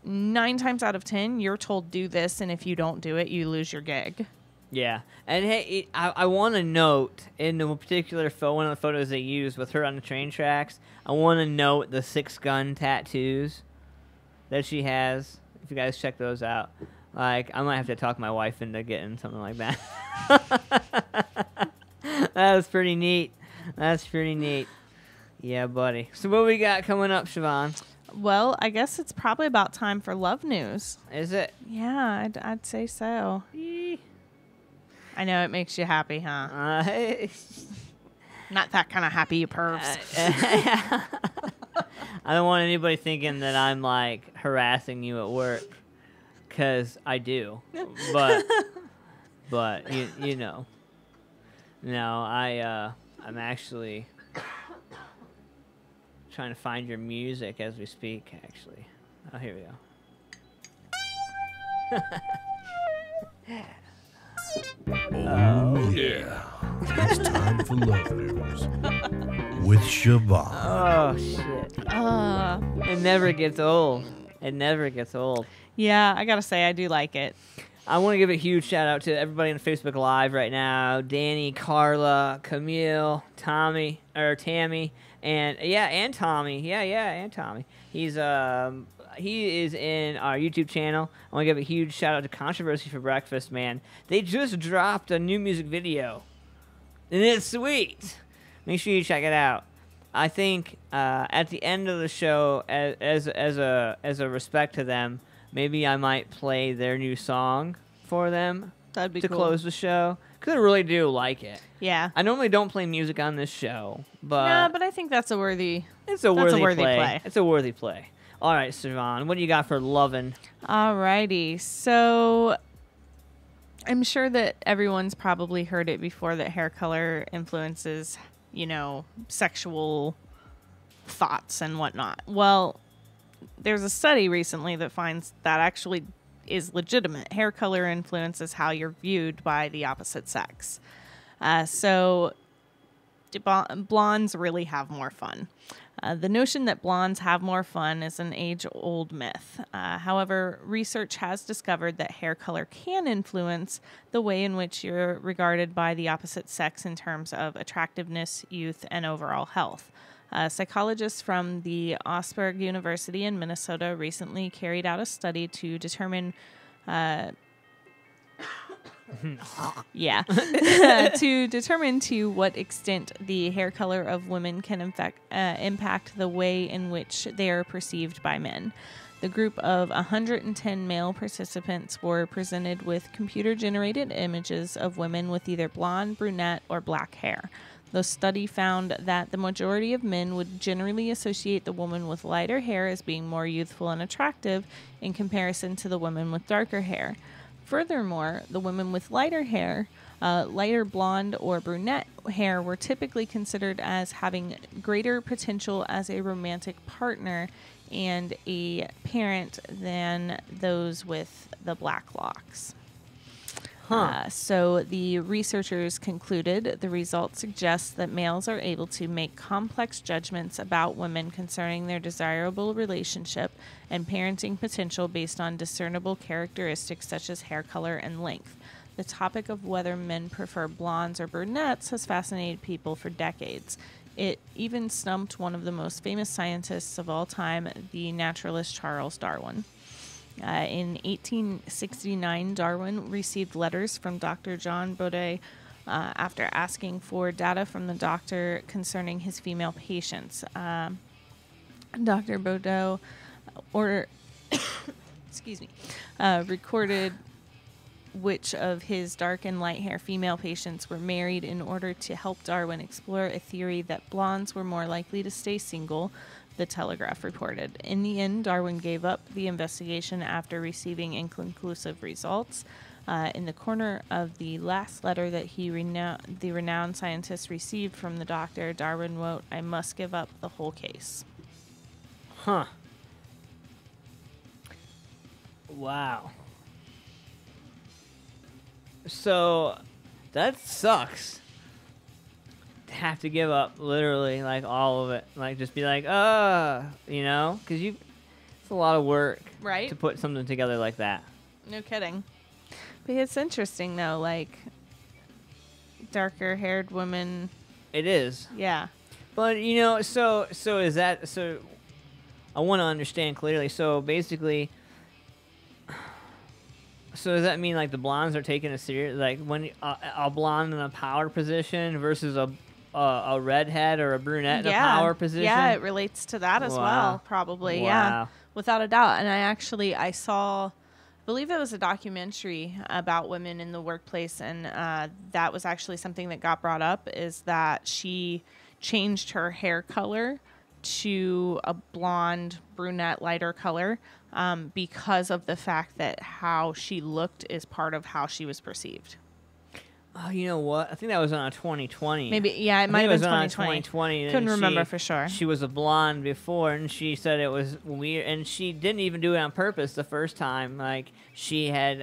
9 times out of 10, you're told do this, and if you don't do it, you lose your gig. Yeah. And hey, I want to note, in the particular one of the photos they used with her on the train tracks, I want to note the 6-gun tattoos that she has. If you guys check those out. Like, I might have to talk my wife into getting something like that. That was pretty neat. That's pretty neat. Yeah, buddy. So what we got coming up, Siobhan? Well, I guess it's probably about time for love news. Is it? Yeah, I'd say so. I know it makes you happy, huh? Not that kind of happy, you pervs. I don't want anybody thinking that I'm, like, harassing you at work, because I do. But you know. No, I'm actually trying to find your music as we speak, actually. Oh, here we go. Oh, yeah. It's time for love news with Siobhan. Oh, shit. It never gets old. It never gets old. Yeah, I gotta say, I do like it. I want to give a huge shout out to everybody on Facebook Live right now. Danny, Carla, Camille, Tammy, and Tommy. And Tommy. He is in our YouTube channel. I want to give a huge shout out to Controversy for Breakfast, man. They just dropped a new music video, and it's sweet. Make sure you check it out. I think at the end of the show, as a respect to them, maybe I might play their new song for them. That'd be to cool. close the show, because I really do like it. Yeah. I normally don't play music on this show, but Yeah, but I think that's a worthy. It's a worthy play. It's a worthy play. All right, Siobhan, what do you got for lovin'? Alrighty, so I'm sure that everyone's probably heard it before that hair color influences, sexual thoughts and whatnot. Well, there's a study recently that finds that actually is legitimate. Hair color influences how you're viewed by the opposite sex. So blondes really have more fun. The notion that blondes have more fun is an age-old myth. However, research has discovered that hair color can influence the way in which you're regarded by the opposite sex in terms of attractiveness, youth, and overall health. Psychologists from the Augsburg University in Minnesota recently carried out a study to determine to what extent the hair color of women can impact the way in which they are perceived by men. The group of 110 male participants were presented with computer-generated images of women with either blonde, brunette, or black hair. The study found that the majority of men would generally associate the woman with lighter hair as being more youthful and attractive in comparison to the women with darker hair. Furthermore, the women with lighter hair, lighter blonde or brunette hair, were typically considered as having greater potential as a romantic partner and a parent than those with the black locks. So the researchers concluded the results suggest that males are able to make complex judgments about women concerning their desirable relationship and parenting potential based on discernible characteristics such as hair color and length. The topic of whether men prefer blondes or brunettes has fascinated people for decades. It even stumped one of the most famous scientists of all time, the naturalist Charles Darwin. In 1869, Darwin received letters from Dr. John Bode after asking for data from the doctor concerning his female patients. Dr. Bode recorded which of his dark and light hair female patients were married in order to help Darwin explore a theory that blondes were more likely to stay single, the Telegraph reported. In the end, Darwin gave up the investigation after receiving inconclusive results. In the corner of the last letter that the renowned scientist received from the doctor, Darwin wrote, "I must give up the whole case." Huh. Wow. So, that sucks. To have to give up, literally, like, all of it. Like, just be like, you know? Because it's a lot of work. Right. To put something together like that. No kidding. But it's interesting, though, like, darker-haired women. It is. Yeah. But, you know, so is that, so I want to understand clearly. So, basically, so does that mean, like, the blondes are taking a serious, like, when a blonde in a power position versus a redhead or a brunette in a power position? Yeah, it relates to that as well, probably. Wow. Yeah, without a doubt. And I saw, I believe it was a documentary about women in the workplace, and that was actually something that got brought up, is that she changed her hair color to a blonde, brunette, lighter color because of the fact that how she looked is part of how she was perceived. Oh, you know what? I think that was on a 2020. Maybe, yeah, it might have been 2020. 2020. Couldn't remember for sure. She was a blonde before, and she said it was weird, and she didn't even do it on purpose the first time. Like, she had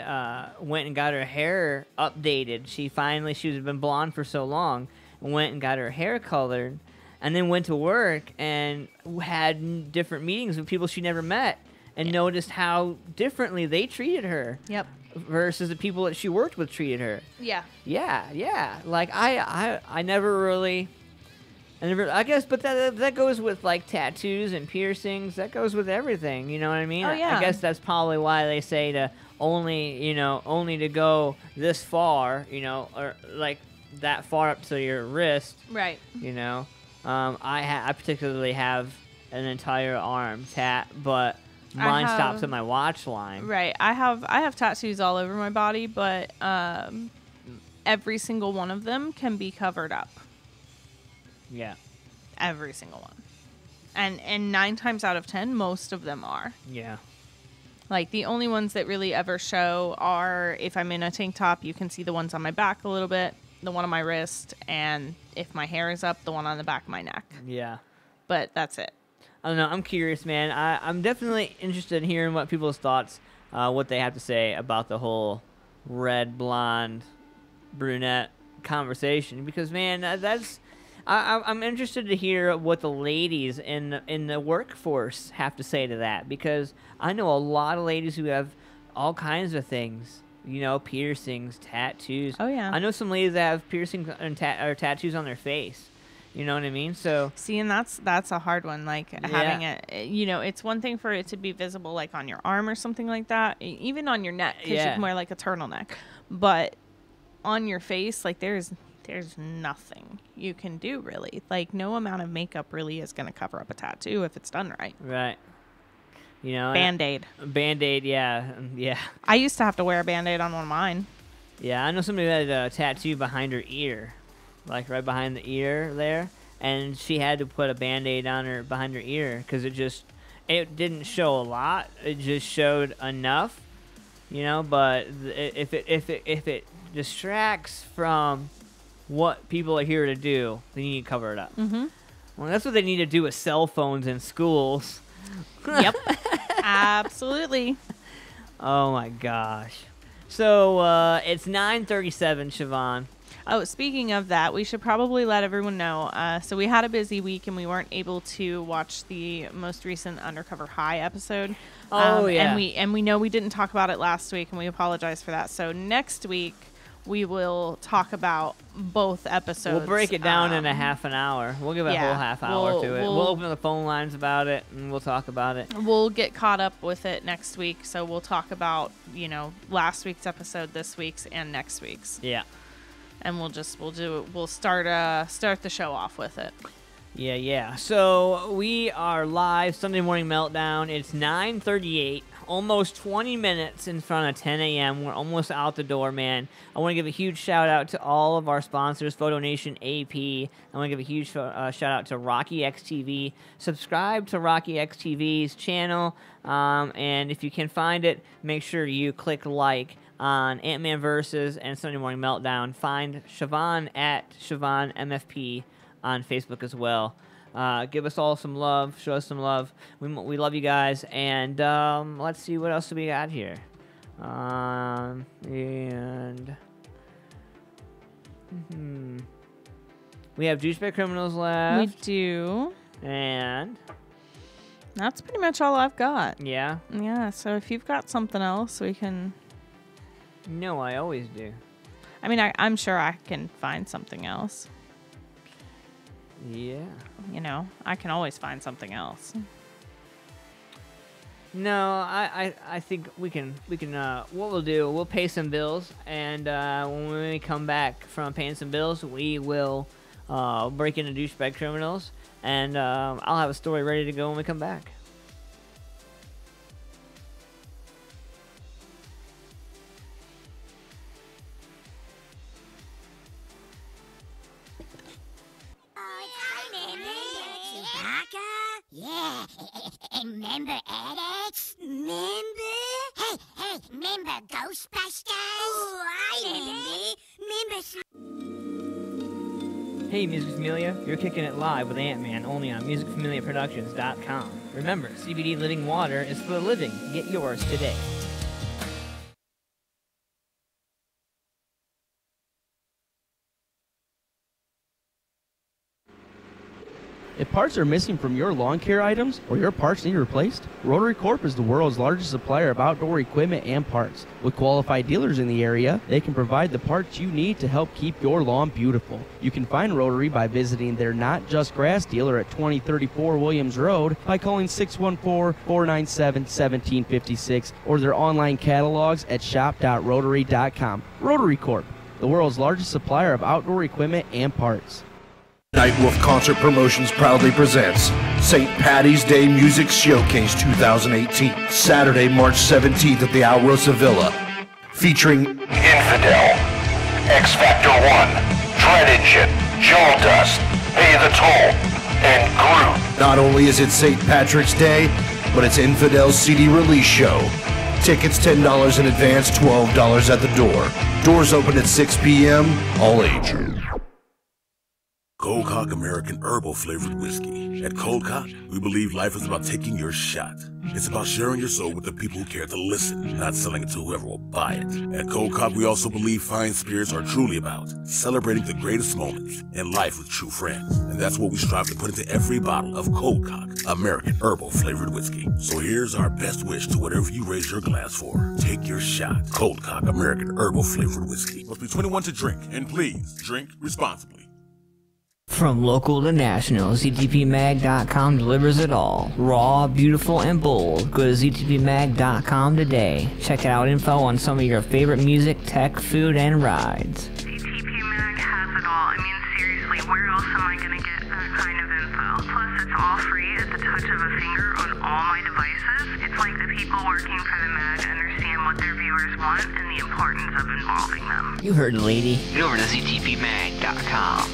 went and got her hair updated. She was been blonde for so long, and went and got her hair colored, and then went to work and had different meetings with people she never met, and noticed how differently they treated her. Yep. Versus the people that she worked with treated her. Yeah. Yeah. Like, I guess, but that goes with, like, tattoos and piercings. That goes with everything, you know what I mean? Oh, yeah. I guess that's probably why they say to only to go this far, you know, or, like, that far up to your wrist. Right. You know? I particularly have an entire arm tat, but mine stops at my watch line. Right. I have tattoos all over my body, but every single one of them can be covered up. Yeah. Every single one. And 9 times out of 10, most of them are. Yeah. Like, the only ones that really ever show are, if I'm in a tank top, you can see the ones on my back a little bit, the one on my wrist, and if my hair is up, the one on the back of my neck. Yeah. But that's it. I don't know. I'm curious, man. I'm definitely interested in hearing what people's thoughts, what they have to say about the whole red, blonde, brunette conversation. Because, man, I'm interested to hear what the ladies in the workforce have to say to that. Because I know a lot of ladies who have all kinds of things. You know, piercings, tattoos. Oh, yeah. I know some ladies that have piercings and or tattoos on their face. You know what I mean? So see, and that's a hard one. Like, having it, you know, it's one thing for it to be visible, like on your arm or something like that, even on your neck, because you can wear like a turtleneck. But on your face, like, there's nothing you can do really. Like, no amount of makeup really is going to cover up a tattoo if it's done right. Right. You know, Band-Aid. Yeah. I used to have to wear a Band-Aid on one of mine. Yeah, I know somebody that had a tattoo behind her ear. Like, right behind the ear there, and she had to put a Band-Aid on her behind her ear because it didn't show a lot. It just showed enough, you know. But if it distracts from what people are here to do, then you need to cover it up. Mm-hmm. Well, that's what they need to do with cell phones in schools. Yep, absolutely. Oh my gosh. So it's 9:37, Siobhan. Oh, speaking of that, we should probably let everyone know. So we had a busy week, and we weren't able to watch the most recent Undercover High episode. Oh, yeah. And we know we didn't talk about it last week, and we apologize for that. So next week, we will talk about both episodes. We'll break it down in a half an hour. We'll give it a whole half hour to it. We'll open the phone lines about it, and we'll talk about it. We'll get caught up with it next week. So we'll talk about, you know, last week's episode, this week's, and next week's. Yeah. And we'll start the show off with it. Yeah. So we are live Sunday Morning Meltdown. It's 9:38 almost 20 minutes in front of 10 a.m. We're almost out the door, man. I want to give a huge shout out to all of our sponsors, Photo Nation AP. I want to give a huge shout out to Rocky X TV. Subscribe to Rocky X TV's channel, and if you can find it, make sure you click like on Ant-Man Versus and Sunday Morning Meltdown. Find Siobhan at Siobhan MFP on Facebook as well. Give us all some love. Show us some love. We love you guys. And let's see what else we got here. We have Douchebag Criminals left. We do. And that's pretty much all I've got. Yeah? Yeah, so if you've got something else, we can... No, I always do. I mean, I'm sure I can find something else. Yeah. You know, I can always find something else. No, I think we can what we'll do, we'll pay some bills, and when we come back from paying some bills, we will break into Douchebag Criminals, and I'll have a story ready to go when we come back. Yeah, remember Alex? Remember? Hey, remember Ghostbusters? Oh, I remember. Hey, Music Familia, you're kicking it live with Ant-Man, only on musicfamiliaproductions.com. Remember, CBD Living Water is for the living. Get yours today. If parts are missing from your lawn care items or your parts need replaced, Rotary Corp is the world's largest supplier of outdoor equipment and parts. With qualified dealers in the area, they can provide the parts you need to help keep your lawn beautiful. You can find Rotary by visiting their Not Just Grass dealer at 2034 Williams Road, by calling 614-497-1756, or their online catalogs at shop.rotary.com. Rotary Corp, the world's largest supplier of outdoor equipment and parts. Nightwolf Concert Promotions proudly presents St. Patty's Day Music Showcase 2018, Saturday, March 17th at the Outlaw Villa, featuring Infidel, X Factor 1, Dread Engine, Jewel Dust, Pay the Toll, and Groot. Not only is it St. Patrick's Day, but it's Infidel's CD release show. Tickets $10 in advance, $12 at the door. Doors open at 6 p.m., all ages. Cold Cock American Herbal Flavored Whiskey. At Cold Cock, we believe life is about taking your shot. It's about sharing your soul with the people who care to listen, not selling it to whoever will buy it. At Cold Cock, we also believe fine spirits are truly about celebrating the greatest moments in life with true friends. And that's what we strive to put into every bottle of Cold Cock American Herbal Flavored Whiskey. So here's our best wish to whatever you raise your glass for. Take your shot. Cold Cock American Herbal Flavored Whiskey. Must be 21 to drink, and please drink responsibly. From local to national, ZTPMag.com delivers it all. Raw, beautiful, and bold. Go to ZTPMag.com today. Check out info on some of your favorite music, tech, food, and rides. ZTP Mag has it all. I mean, seriously, where else am I going to get that kind of info? Plus, it's all free at the touch of a finger on all my devices. It's like the people working for the mag understand what their viewers want and the importance of involving them. You heard the lady. Get over to ZTPMag.com.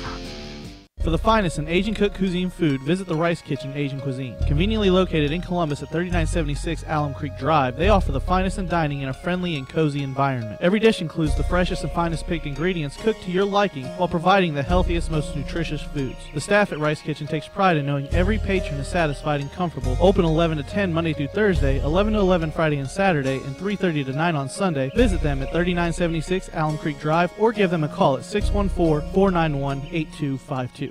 For the finest in Asian cooked cuisine food, visit the Rice Kitchen Asian Cuisine. Conveniently located in Columbus at 3976 Alum Creek Drive, they offer the finest in dining in a friendly and cozy environment. Every dish includes the freshest and finest picked ingredients cooked to your liking while providing the healthiest, most nutritious foods. The staff at Rice Kitchen takes pride in knowing every patron is satisfied and comfortable. Open 11 to 10 Monday through Thursday, 11 to 11 Friday and Saturday, and 3:30 to 9 on Sunday. Visit them at 3976 Alum Creek Drive or give them a call at 614-491-8252.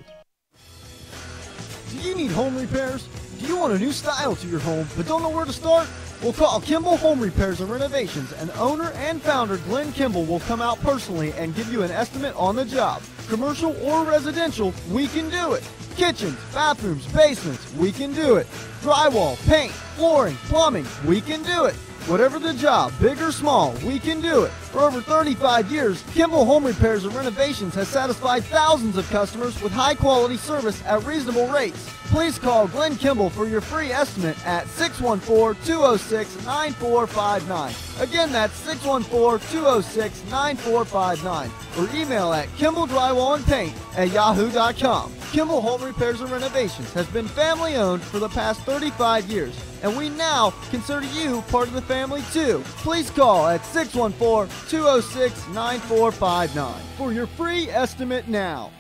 Do you need home repairs? Do you want a new style to your home but don't know where to start? Well, call Kimball Home Repairs and Renovations, and owner and founder Glenn Kimball will come out personally and give you an estimate on the job. Commercial or residential, we can do it. Kitchens, bathrooms, basements, we can do it. Drywall, paint, flooring, plumbing, we can do it. Whatever the job, big or small, we can do it. For over 35 years, Kimball Home Repairs and Renovations has satisfied thousands of customers with high-quality service at reasonable rates. Please call Glenn Kimball for your free estimate at 614-206-9459. Again, that's 614-206-9459. Or email at kimbaldrywalandpaint@yahoo.com. Kimball Home Repairs and Renovations has been family-owned for the past 35 years, and we now consider you part of the family too. Please call at 614-206-9459 for your free estimate now.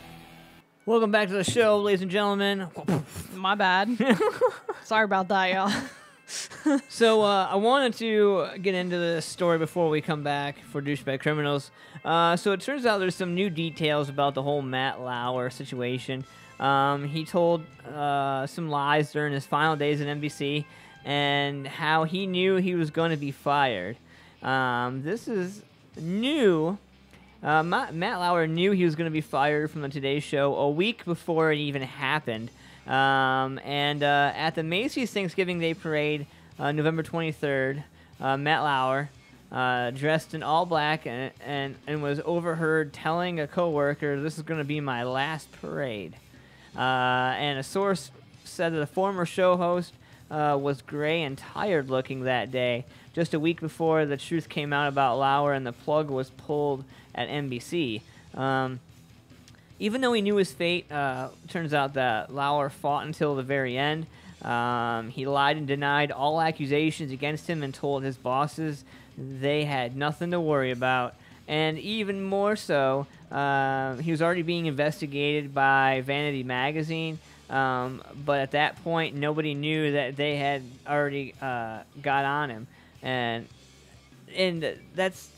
Welcome back to the show, ladies and gentlemen. My bad. Sorry about that, y'all. So I wanted to get into this story before we come back for Douchebag Criminals. So it turns out there's some new details about the whole Matt Lauer situation. He told some lies during his final days at NBC and how he knew he was going to be fired. This is new. Matt Lauer knew he was going to be fired from the Today Show a week before it even happened. At the Macy's Thanksgiving Day Parade, November 23rd, Matt Lauer, dressed in all black and was overheard telling a coworker, "This is going to be my last parade." And a source said that the former show host was gray and tired looking that day, just a week before the truth came out about Lauer and the plug was pulled at NBC. Even though he knew his fate, turns out that Lauer fought until the very end. He lied and denied all accusations against him and told his bosses they had nothing to worry about. And even more so, he was already being investigated by Vanity Magazine, but at that point, nobody knew that they had already got on him. And that's...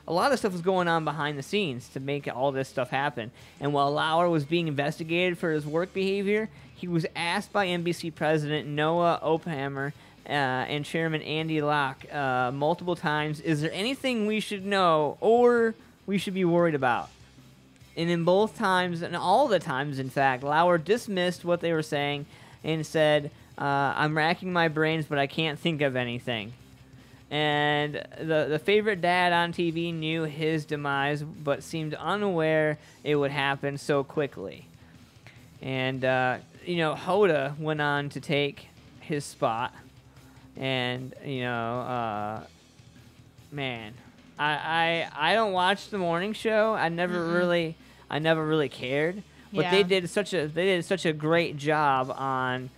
A lot of stuff was going on behind the scenes to make all this stuff happen. And while Lauer was being investigated for his work behavior, he was asked by NBC President Noah Oppenheimer and Chairman Andy Locke multiple times, "Is there anything we should know or we should be worried about?" And in both times, and all the times, in fact, Lauer dismissed what they were saying and said, "I'm racking my brains, but I can't think of anything." And the favorite dad on TV knew his demise, but seemed unaware it would happen so quickly. And, Hoda went on to take his spot. And, man, I don't watch the morning show. I never really cared. But they did such a great job on,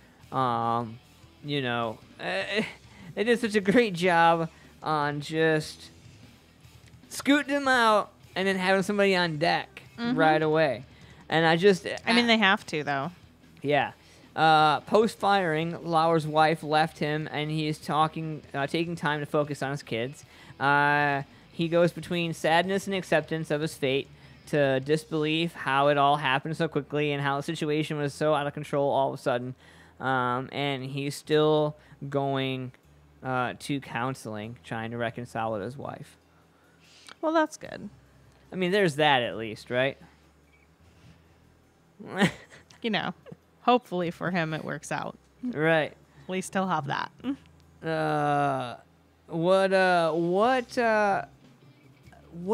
they did such a great job on just scooting him out and then having somebody on deck right away. And they have to, though. Yeah. Post-firing, Lauer's wife left him, and he is taking time to focus on his kids. He goes between sadness and acceptance of his fate to disbelief how it all happened so quickly and how the situation was so out of control all of a sudden. And he's still going to counseling, trying to reconcile with his wife. Well, that's good. I mean, there's that at least, right? Hopefully for him it works out. Right. At least he'll have that. What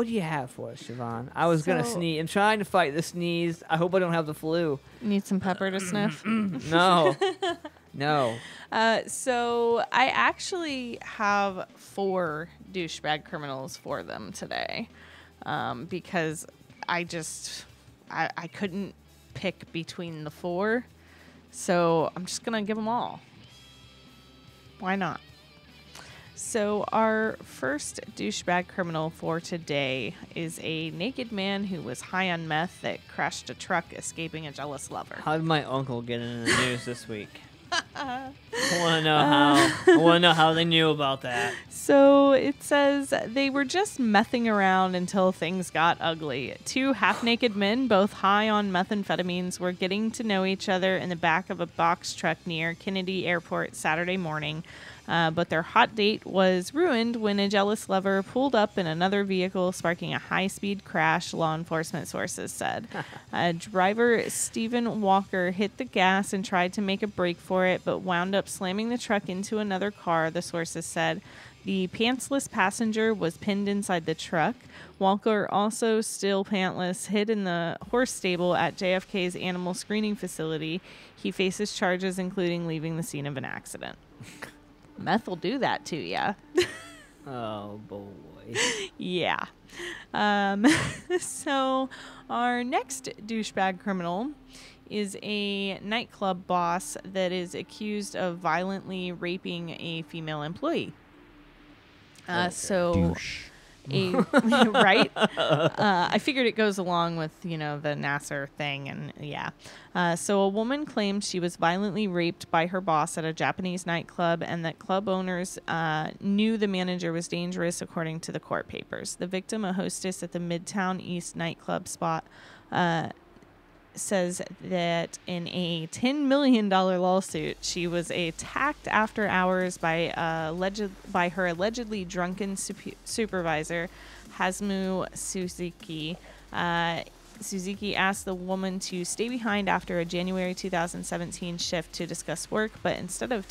do you have for us, Siobhan? I was gonna sneeze. I'm trying to fight the sneeze. I hope I don't have the flu. Need some pepper to sniff? No. No. So I actually have 4 douchebag criminals for them today, because I couldn't pick between the 4, so I'm just gonna give them all. Why not? So our first douchebag criminal for today is a naked man who was high on meth that crashed a truck escaping a jealous lover. How did my uncle get in the news this week? I want to know how they knew about that. So it says they were just messing around until things got ugly. 2 half-naked men, both high on methamphetamines, were getting to know each other in the back of a box truck near Kennedy Airport Saturday morning. But their hot date was ruined when a jealous lover pulled up in another vehicle, sparking a high-speed crash, law enforcement sources said. Driver Stephen Walker hit the gas and tried to make a break for it, but wound up slamming the truck into another car, the sources said. The pantsless passenger was pinned inside the truck. Walker, also still pantless, hid in the horse stable at JFK's animal screening facility. He faces charges including leaving the scene of an accident. Meth will do that to ya. Oh, boy. Yeah. So our next douchebag criminal is a nightclub boss that is accused of violently raping a female employee. Right? I figured it goes along with, the Nasser thing. And yeah. So a woman claimed she was violently raped by her boss at a Japanese nightclub and that club owners knew the manager was dangerous, according to the court papers. The victim, a hostess at the Midtown East nightclub spot, says that in a $10 million lawsuit, she was attacked after hours by her allegedly drunken supervisor, Hazumu Suzuki. Suzuki asked the woman to stay behind after a January 2017 shift to discuss work, but instead of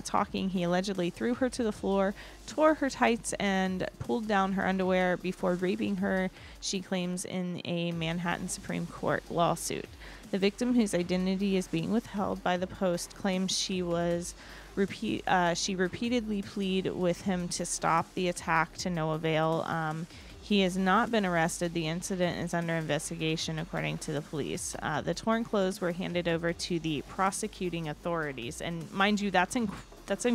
talking, he allegedly threw her to the floor, tore her tights, and pulled down her underwear before raping her, she claims in a Manhattan Supreme Court lawsuit. The victim, whose identity is being withheld by the Post, claims she repeatedly pleaded with him to stop the attack to no avail. He has not been arrested. The incident is under investigation, according to the police. The torn clothes were handed over to the prosecuting authorities, and mind you, that's in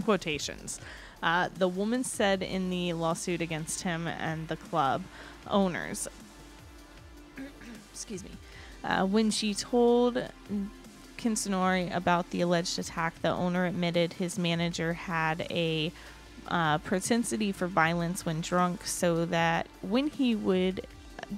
quotations. The woman said in the lawsuit against him and the club owners, excuse me, when she told Kinsunori about the alleged attack, the owner admitted his manager had a propensity for violence when drunk, so that when he would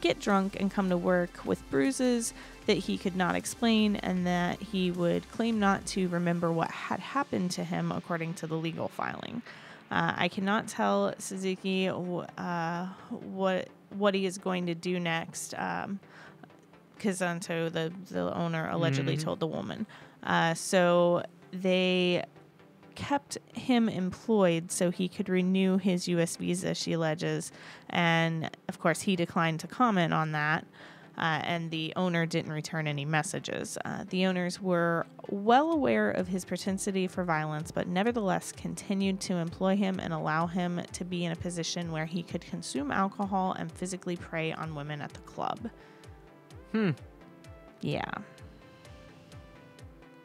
get drunk and come to work with bruises that he could not explain, and that he would claim not to remember what had happened to him, according to the legal filing. I cannot tell Suzuki what he is going to do next, Kazanto, the owner, allegedly told the woman. So they kept him employed so he could renew his U.S. visa, she alleges. And, of course, he declined to comment on that. And the owner didn't return any messages. The owners were well aware of his propensity for violence, but nevertheless continued to employ him and allow him to be in a position where he could consume alcohol and physically prey on women at the club. Yeah.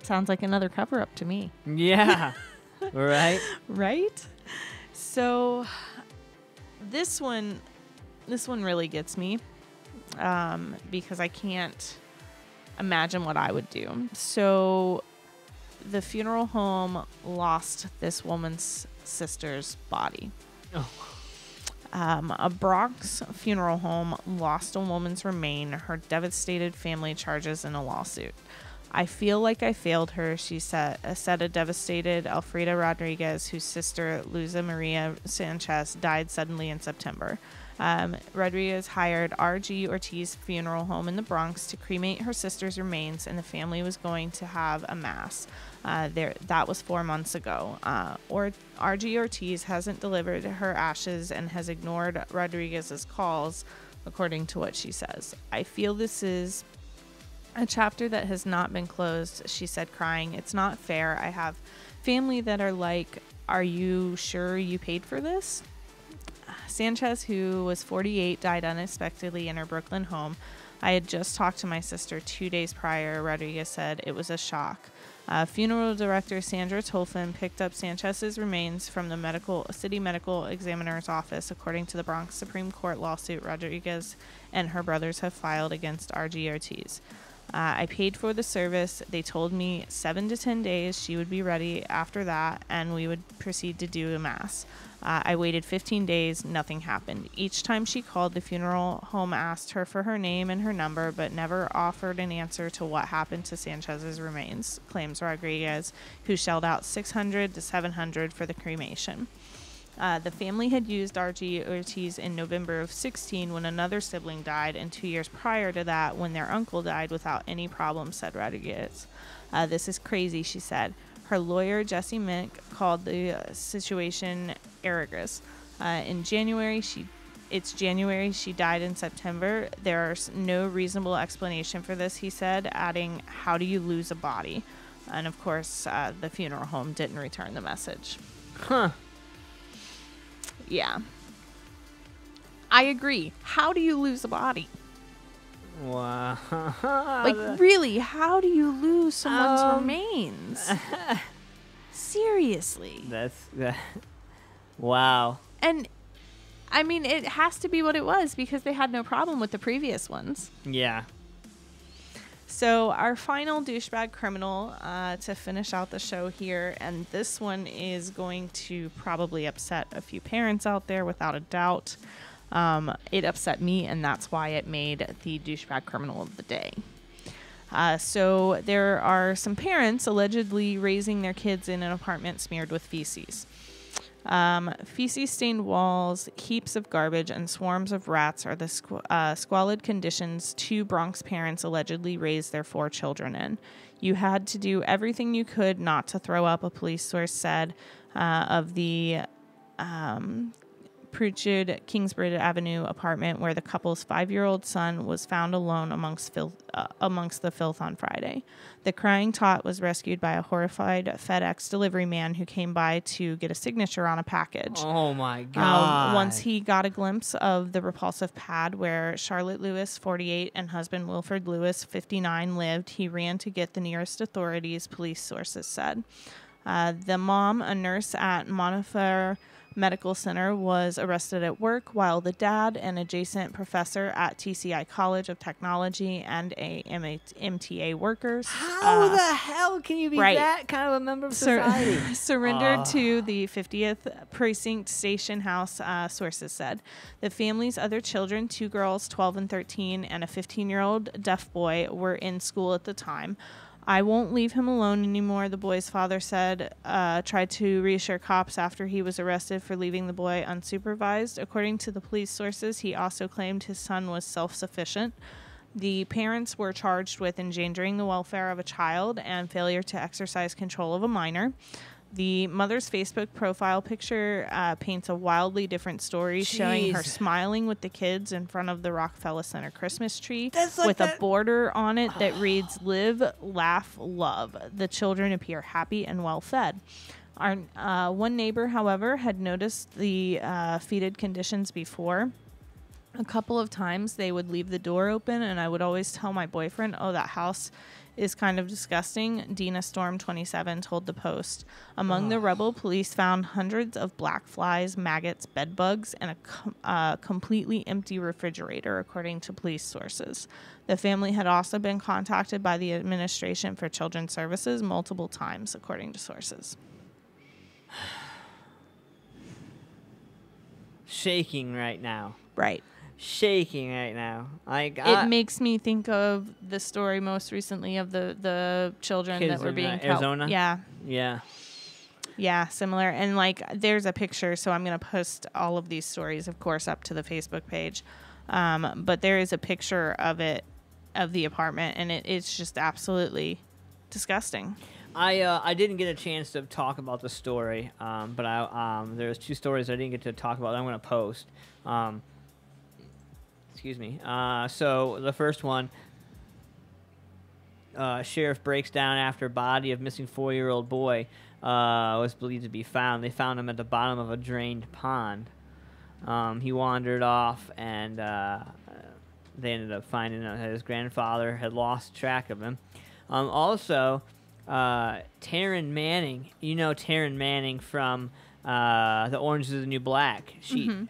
Sounds like another cover-up to me. Yeah. Right? Right? So this one really gets me. Because I can't imagine what I would do. So the funeral home lost this woman's sister's body. Oh. A Bronx funeral home lost a woman's remains. Her devastated family charges in a lawsuit. I feel like I failed her, she said a devastated Alfreda Rodriguez, whose sister, Luza Maria Sanchez, died suddenly in September. Rodriguez hired R.G. Ortiz Funeral Home in the Bronx to cremate her sister's remains, and the family was going to have a mass. That was 4 months ago. R.G. Ortiz hasn't delivered her ashes and has ignored Rodriguez's calls, according to what she says. I feel this is a chapter that has not been closed, she said, crying. It's not fair. I have family that are like, are you sure you paid for this? Sanchez, who was 48, died unexpectedly in her Brooklyn home. I had just talked to my sister 2 days prior, Rodriguez said. It was a shock. Funeral director Sandra Tolfin picked up Sanchez's remains from the city medical examiner's office, according to the Bronx Supreme Court lawsuit Rodriguez and her brothers have filed against R.G. Ortiz. I paid for the service. They told me 7 to 10 days she would be ready after that, and we would proceed to do a mass. I waited 15 days. Nothing happened. Each time she called, the funeral home asked her for her name and her number, but never offered an answer to what happened to Sanchez's remains, claims Rodriguez, who shelled out $600 to $700 for the cremation. The family had used R.G. Ortiz in November of 2016 when another sibling died, and 2 years prior to that when their uncle died without any problem, said Rodriguez. This is crazy, she said. Her lawyer, Jesse Mink, called the situation asparagus. In January, it's January. She died in September. There's no reasonable explanation for this, he said, adding, how do you lose a body? And of course, the funeral home didn't return the message. Huh. Yeah. I agree. How do you lose a body? Wow. Like, really, how do you lose someone's remains? Seriously. That's wow. And I mean, it has to be what it was because they had no problem with the previous ones. Yeah. So our final douchebag criminal to finish out the show here, and this one is going to probably upset a few parents out there without a doubt. It upset me, and that's why it made the douchebag criminal of the day. So there are some parents allegedly raising their kids in an apartment smeared with feces. Feces-stained walls, heaps of garbage, and swarms of rats are the squalid conditions 2 Bronx parents allegedly raised their 4 children in. You had to do everything you could not to throw up, a police source said, of the Pritchard Kingsbridge Avenue apartment where the couple's 5-year-old son was found alone amongst the filth on Friday. The crying tot was rescued by a horrified FedEx delivery man who came by to get a signature on a package. Oh my God. Once he got a glimpse of the repulsive pad where Charlotte Lewis, 48, and husband Wilford Lewis, 59, lived, he ran to get the nearest authorities, police sources said. The mom, a nurse at Montefiore Medical Center, was arrested at work, while the dad, an adjacent professor at TCI College of Technology, and a MTA workers. How the hell can you be that kind of a member of society? Surrendered to the 50th Precinct Station House, sources said. The family's other children, 2 girls, 12 and 13, and a 15-year-old deaf boy, were in school at the time. I won't leave him alone anymore, the boy's father said, tried to reassure cops after he was arrested for leaving the boy unsupervised. According to the police sources, he also claimed his son was self-sufficient. The parents were charged with endangering the welfare of a child and failure to exercise control of a minor. The mother's Facebook profile picture paints a wildly different story, showing her smiling with the kids in front of the Rockefeller Center Christmas tree with a border on it that reads, "Live, laugh, love." The children appear happy and well fed. Our one neighbor, however, had noticed the fetid conditions before. A couple of times they would leave the door open, and I would always tell my boyfriend, "Oh, that house is kind of disgusting," Dina Storm, 27, told the Post. Among the rubble, police found hundreds of black flies, maggots, bed bugs, and a completely empty refrigerator, according to police sources. The family had also been contacted by the Administration for Children's Services multiple times, according to sources. Shaking right now. Right. Shaking right now. It makes me think of the story most recently of the children that were being Arizona. Yeah, similar. And like, there's a picture, so I'm gonna post all of these stories, of course, up to the Facebook page. But there is a picture of the apartment, and it's just absolutely disgusting. I didn't get a chance to talk about the story, but there's 2 stories I didn't get to talk about that I'm gonna post. Excuse me. So the first one, sheriff breaks down after body of missing 4-year-old boy was believed to be found. They found him at the bottom of a drained pond. He wandered off, and they ended up finding out that his grandfather had lost track of him. Also, Taryn Manning. You know Taryn Manning from The Orange is the New Black. She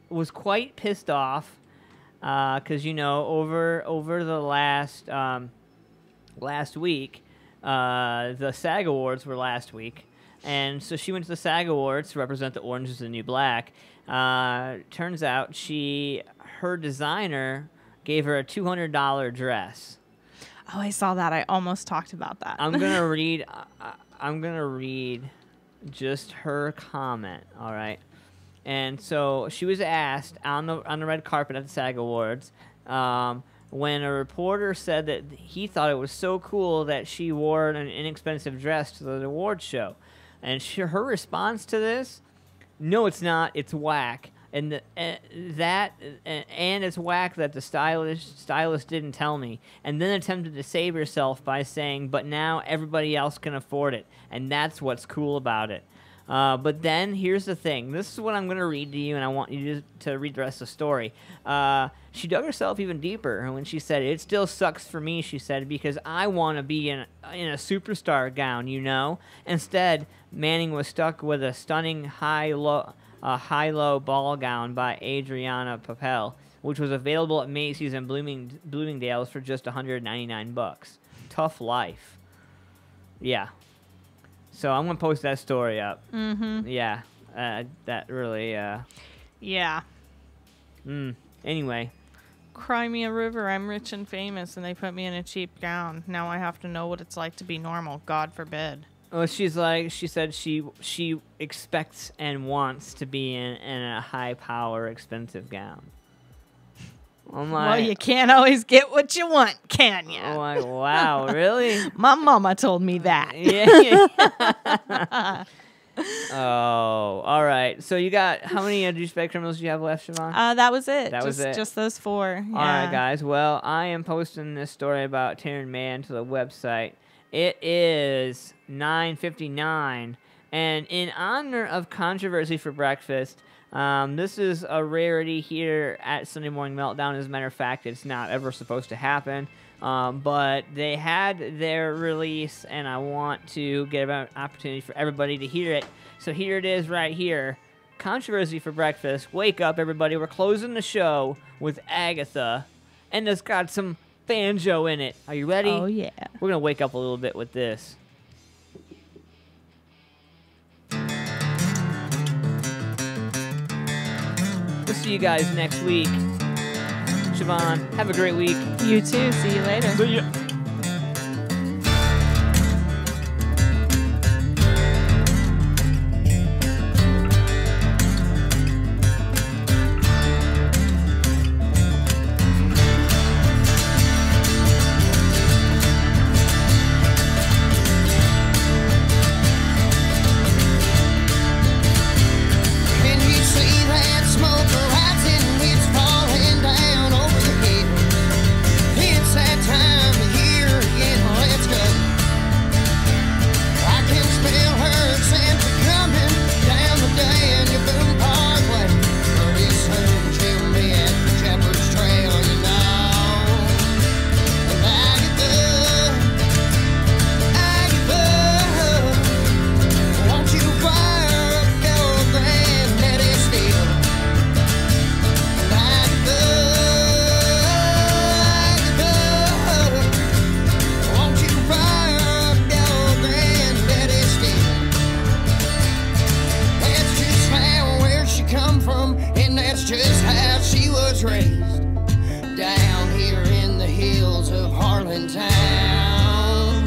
was quite pissed off because over the last week, the SAG Awards were last week, and so she went to the SAG Awards to represent The Orange is the New Black. Turns out her designer gave her a $200 dress. Oh, I saw that. I almost talked about that. I'm gonna read. I'm gonna read just her comment. All right. And so she was asked on the red carpet at the SAG Awards when a reporter said that he thought it was so cool that she wore an inexpensive dress to the awards show. And her response to this, no, it's not. It's whack. And it's whack that the stylist didn't tell me. And then attempted to save herself by saying, but now everybody else can afford it. And that's what's cool about it. But then here's the thing. This is what I'm going to read to you, and I want you to read the rest of the story. She dug herself even deeper when she said, it still sucks for me, she said, because I want to be in a superstar gown, you know? Instead, Manning was stuck with a stunning high-low ball gown by Adriana Papel, which was available at Macy's and Bloomingdale's for just $199. Tough life. Yeah. So I'm going to post that story up. Mm-hmm. Yeah. That really... Yeah. Anyway. Cry me a river, I'm rich and famous, and they put me in a cheap gown. Now I have to know what it's like to be normal. God forbid. Well, she said she expects and wants to be in a high-power, expensive gown. I'm like, well, you can't always get what you want, can you? I'm like, wow, really? My mama told me that. Yeah. Oh, all right. So you got, how many douchebag criminals do you have left, Siobhan? That was it. That was it? Just those 4. Yeah. All right, guys. Well, I am posting this story about Taryn Mann to the website. It is 9:59, and in honor of Controversy for Breakfast, this is a rarity here at Sunday Morning Meltdown. As a matter of fact, it's not ever supposed to happen, but they had their release, and I want to give an opportunity for everybody to hear it. So here it is right here. Controversy for Breakfast. Wake up, everybody. We're closing the show with Agatha, and it's got some banjo in it. Are you ready? Oh, yeah. We're going to wake up a little bit with this. We'll see you guys next week. Siobhan, have a great week. You too. See you later. See ya. Can you see that smoke rising? It's falling down over the hills. It's that time of year again. Let's go. I can smell her scent coming down the Daniel Boone Parkway. Pretty soon she'll be at the Shepherd's Trail, you know. And Agatha, won't you fire up your granddaddy's field? Agatha, won't you fire up your granddaddy's field? That's just how where she come from, and that's just how she was raised. Down here in the hills of Harlan Town.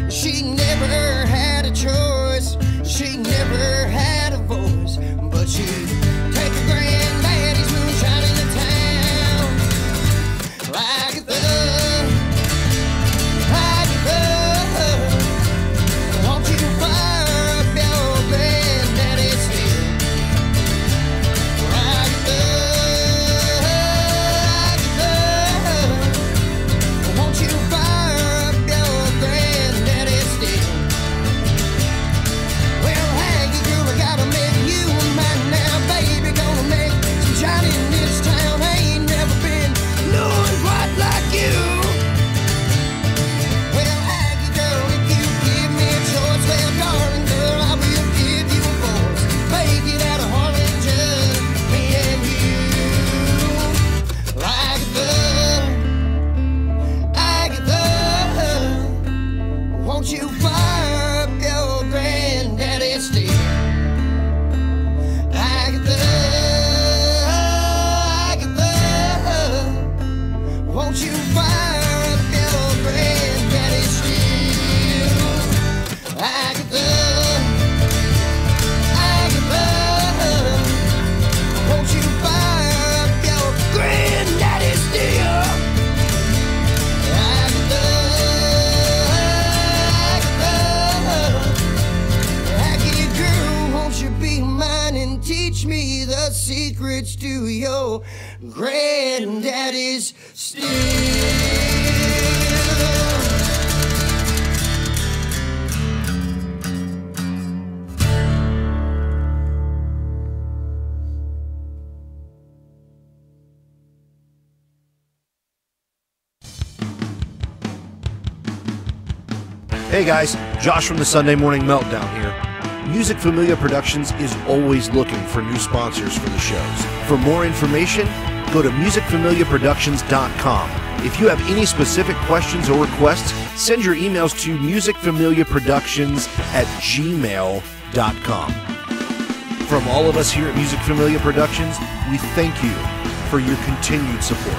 She never had a choice, she never had a voice, but she'd take her granddaddy's moonshine into town. Agatha, won't you fire up your granddaddy's field? Agatha, won't you fire me the secrets to your granddaddy's still. Hey guys, Josh from the Sunday Morning Meltdown here. Music Familia Productions is always looking for new sponsors for the shows. For more information, go to musicfamiliaproductions.com. If you have any specific questions or requests, send your emails to musicfamiliaproductions@gmail.com. From all of us here at Music Familia Productions, we thank you for your continued support.